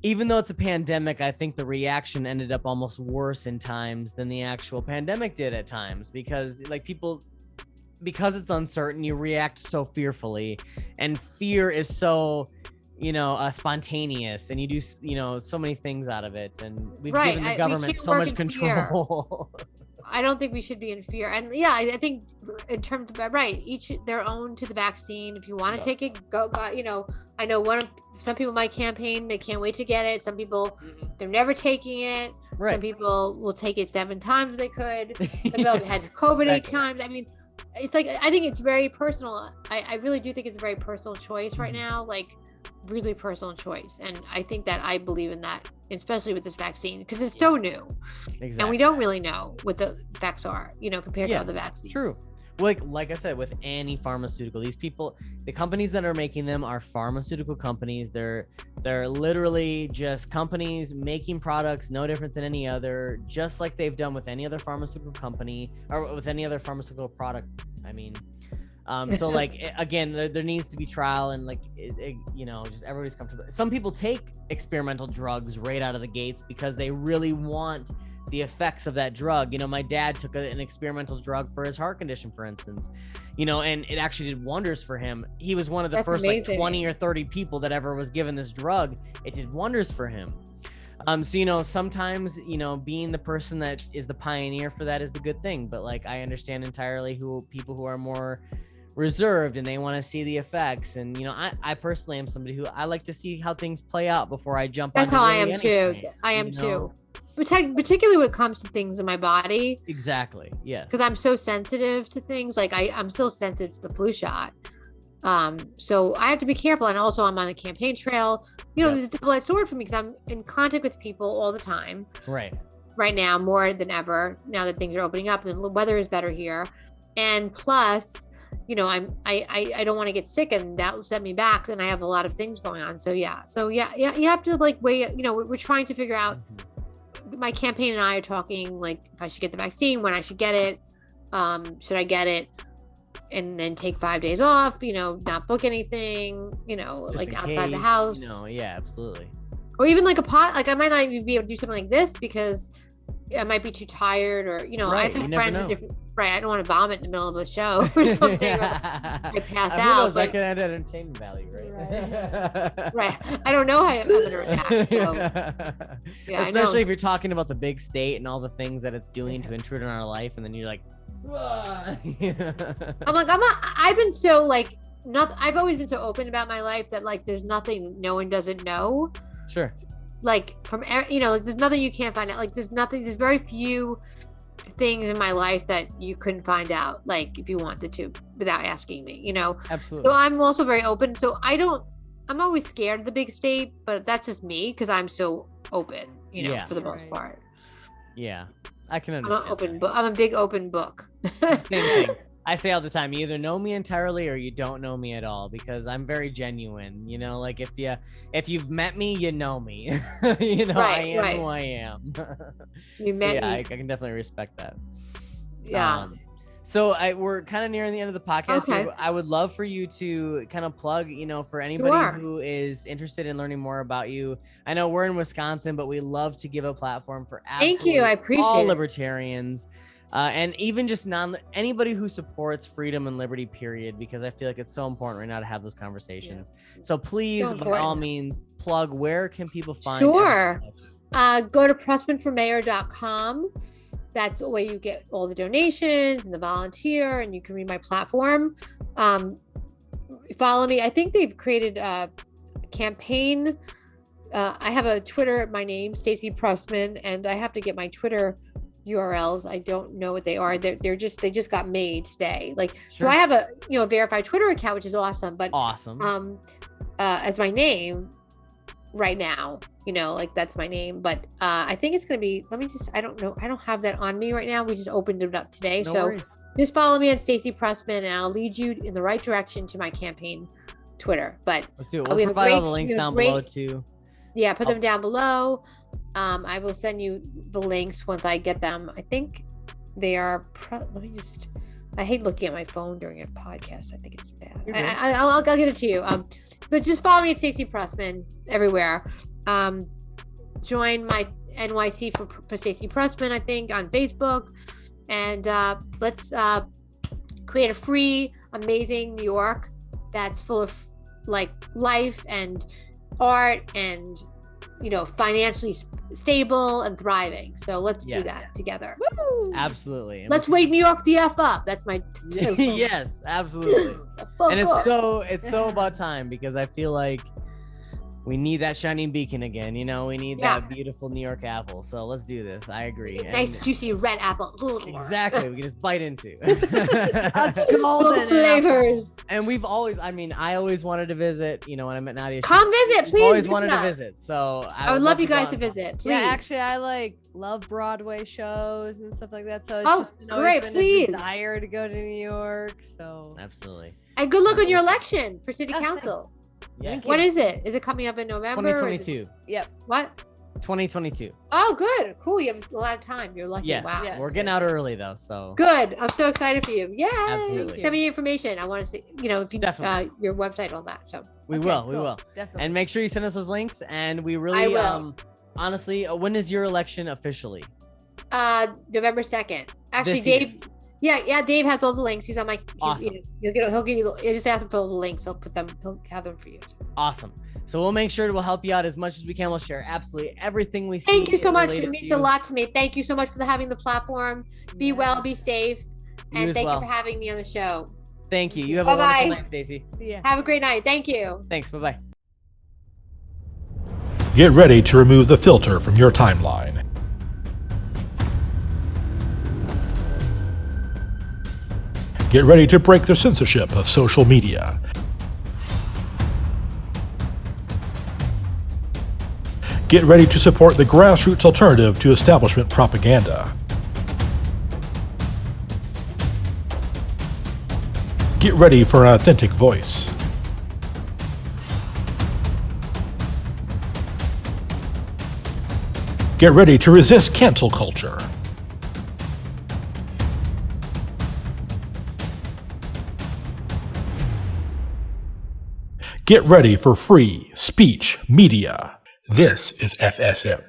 Speaker 2: even though it's a pandemic, I think the reaction ended up almost worse in times than the actual pandemic did at times, because like people, because it's uncertain, you react so fearfully, and fear is so, you know, spontaneous, and you do, you know, so many things out of it, and we've given the government so much control.
Speaker 4: I don't think we should be in fear. And yeah, I think in terms of, right, each their own to the vaccine. If you want to take it, go, you know, I know some people might campaign, they can't wait to get it. Some people, they're never taking it. Right. Some people will take it 7 times if they could. Some people have had COVID 8 times. I mean, it's like, I think it's very personal. I really do think it's a very personal choice right now, like really personal choice. And I think that I believe in that, especially with this vaccine, because it's so new. Exactly. And we don't really know what the effects are, you know, compared to other vaccines.
Speaker 2: True. Like I said, with any pharmaceutical, these people, the companies that are making them are pharmaceutical companies. They're literally just companies making products no different than any other, just like they've done with any other pharmaceutical company or with any other pharmaceutical product. I mean, so like, again, there needs to be trial, and like, you know, just everybody's comfortable. Some people take experimental drugs right out of the gates because they really want the effects of that drug. You know, my dad took an experimental drug for his heart condition, for instance, you know, and it actually did wonders for him. He was one of the first like 20 or 30 people that ever was given this drug. It did wonders for him. So, you know, sometimes, you know, being the person that is the pioneer for that is the good thing. But like, I understand entirely people who are more reserved and they want to see the effects. And, you know, I personally am somebody who I like to see how things play out before I jump on.
Speaker 4: That's how I am too. I am too. Particularly when it comes to things in my body. Exactly. Yes. Because I'm so sensitive to things. Like I'm still sensitive to the flu shot. So I have to be careful. And also I'm on the campaign trail. You know, there's a double-edged sword for me because I'm in contact with people all the time. Right. Right now, more than ever, now that things are opening up and the weather is better here. And plus, you know, I don't want to get sick, and that will set me back. And I have a lot of things going on. So yeah. You have to like weigh, you know, we're trying to figure out. My campaign and I are talking like if I should get the vaccine, when I should get it, should I get it and then take 5 days off, you know, not book anything, you know, just like outside the house. You know, yeah, absolutely. Or even like I might not even be able to do something like this because I might be too tired, or, you know, I've had friends with different, right. I don't want to vomit in the middle of a show or something. I pass out. That can add entertainment value, right? Right. I don't know how I'm going to react. So, yeah, especially if you're talking about the big state and all the things that it's doing to intrude in our life, and then you're like, I'm like, I've been so like, I've always been so open about my life that like, there's nothing no one doesn't know. Sure. Like from, you know, like, there's nothing you can't find out. Like there's very few things in my life that you couldn't find out, like if you wanted to, without asking me, you know. Absolutely. So I'm also very open. So I'm always scared of the big state, but that's just me because I'm so open, you know, for the most part. Yeah, I can understand. I'm an open book. I'm a big open book. Same thing. I say all the time, you either know me entirely or you don't know me at all, because I'm very genuine, you know, like if you've met me, you know me, you know, I am who I am. I can definitely respect that. Yeah. So we're kind of nearing the end of the podcast. Okay. So I would love for you to kind of plug, you know, for anybody who is interested in learning more about you. I know we're in Wisconsin, but we love to give a platform for absolutely I appreciate all libertarians. And even just anybody who supports freedom and liberty, period, because I feel like it's so important right now to have those conversations. So please, by all means, plug, where can people find you? Go to PrussmanForMayor.com. That's the way you get all the donations and the volunteer, and you can read my platform. Follow me. I think they've created a campaign. I have a Twitter, my name, Stacey Prussman, and I have to get my Twitter URLs. I don't know what they are. They just got made today. Like,
Speaker 2: Sure.
Speaker 4: so I have a verified Twitter account, which is awesome. But
Speaker 2: Awesome.
Speaker 4: as my name right now, like that's my name. But I think it's gonna be. I don't know. I don't have that on me right now. We just opened it up today,
Speaker 2: No
Speaker 4: so
Speaker 2: worries.
Speaker 4: just follow me on Stacey Prussman, and I'll lead you in the right direction to my campaign Twitter. But
Speaker 2: Let's do it.
Speaker 4: we
Speaker 2: We'll
Speaker 4: have a
Speaker 2: provide all
Speaker 4: great-
Speaker 2: the links
Speaker 4: we have a
Speaker 2: down
Speaker 4: great-
Speaker 2: below too.
Speaker 4: yeah, put them down below. I will send you the links once I get them. I think they are. I hate looking at my phone during a podcast. I think it's bad.
Speaker 2: You're good.
Speaker 4: I'll get it to you. But just follow me at Stacey Prussman everywhere. Join my NYC for Stacey Prussman, I think, on Facebook, and let's create a free, amazing New York that's full of like life and art and financially stable and thriving. So let's
Speaker 2: Yes.
Speaker 4: do that together.
Speaker 3: Woo!
Speaker 2: Absolutely.
Speaker 4: Let's wake New York the F up. That's my
Speaker 2: Yes, absolutely. And it's so about time, because I feel like we need that shining beacon again. We need
Speaker 4: Yeah.
Speaker 2: that beautiful New York apple. So let's do this. I agree.
Speaker 4: nice
Speaker 2: And
Speaker 4: juicy red apple.
Speaker 2: exactly. We can just bite into.
Speaker 4: Full
Speaker 3: Golden
Speaker 4: flavors.
Speaker 2: And we've always, I always wanted to visit, when I met Nadia.
Speaker 4: Come visit,
Speaker 2: we've
Speaker 4: please.
Speaker 2: always
Speaker 4: visit
Speaker 2: wanted to
Speaker 4: us.
Speaker 2: visit. So
Speaker 4: I would love you
Speaker 2: go
Speaker 4: guys
Speaker 2: on.
Speaker 4: to visit. Please.
Speaker 3: Yeah, actually, I love Broadway shows and stuff like that. So it's
Speaker 4: Oh,
Speaker 3: just always
Speaker 4: great,
Speaker 3: been
Speaker 4: please.
Speaker 3: a desire to go to New York. So
Speaker 2: Absolutely.
Speaker 4: And good luck on your election for city
Speaker 3: Oh, thanks.
Speaker 4: council.
Speaker 2: Yes.
Speaker 4: When is it? Is it coming up in November? or is it-
Speaker 2: 2022.
Speaker 3: yep.
Speaker 4: What?
Speaker 2: 2022.
Speaker 4: Oh, good. Cool. You have a lot of time. You're lucky.
Speaker 2: Yes.
Speaker 4: Wow.
Speaker 3: Yeah.
Speaker 2: We're getting out early though. So
Speaker 4: Good. I'm so excited for you. Yeah.
Speaker 2: Absolutely.
Speaker 4: Send me information. I want to see, if you
Speaker 2: Definitely.
Speaker 4: your website, all that. So
Speaker 2: we
Speaker 3: Okay,
Speaker 2: will.
Speaker 3: cool. Definitely.
Speaker 2: And make sure you send us those links. And we really,
Speaker 4: will.
Speaker 2: honestly, when is your election officially?
Speaker 4: November 2nd. Actually,
Speaker 2: This year.
Speaker 4: Dave. Yeah. Dave has all the links. He's on my.
Speaker 2: Awesome.
Speaker 4: He'll give you. You just have to put all the links. He'll put them. He'll have them for you.
Speaker 2: Awesome. So we'll make sure we'll help you out as much as we can. We'll share absolutely everything we see.
Speaker 4: Thank you so much.
Speaker 2: related
Speaker 4: It
Speaker 2: to
Speaker 4: means
Speaker 2: you.
Speaker 4: a lot to me. Thank you so much for having the platform. Be well. Be safe.
Speaker 2: You
Speaker 4: And
Speaker 2: as
Speaker 4: thank
Speaker 2: well.
Speaker 4: you for having me on the show.
Speaker 2: Thank you. You have a
Speaker 4: Bye-bye.
Speaker 2: wonderful night, Stacey.
Speaker 3: See ya.
Speaker 4: Have a great night. Thank you.
Speaker 2: Thanks. Bye-bye.
Speaker 5: Get ready to remove the filter from your timeline. Get ready to break the censorship of social media. Get ready to support the grassroots alternative to establishment propaganda. Get ready for an authentic voice. Get ready to resist cancel culture. Get ready for free speech media. This is FSM.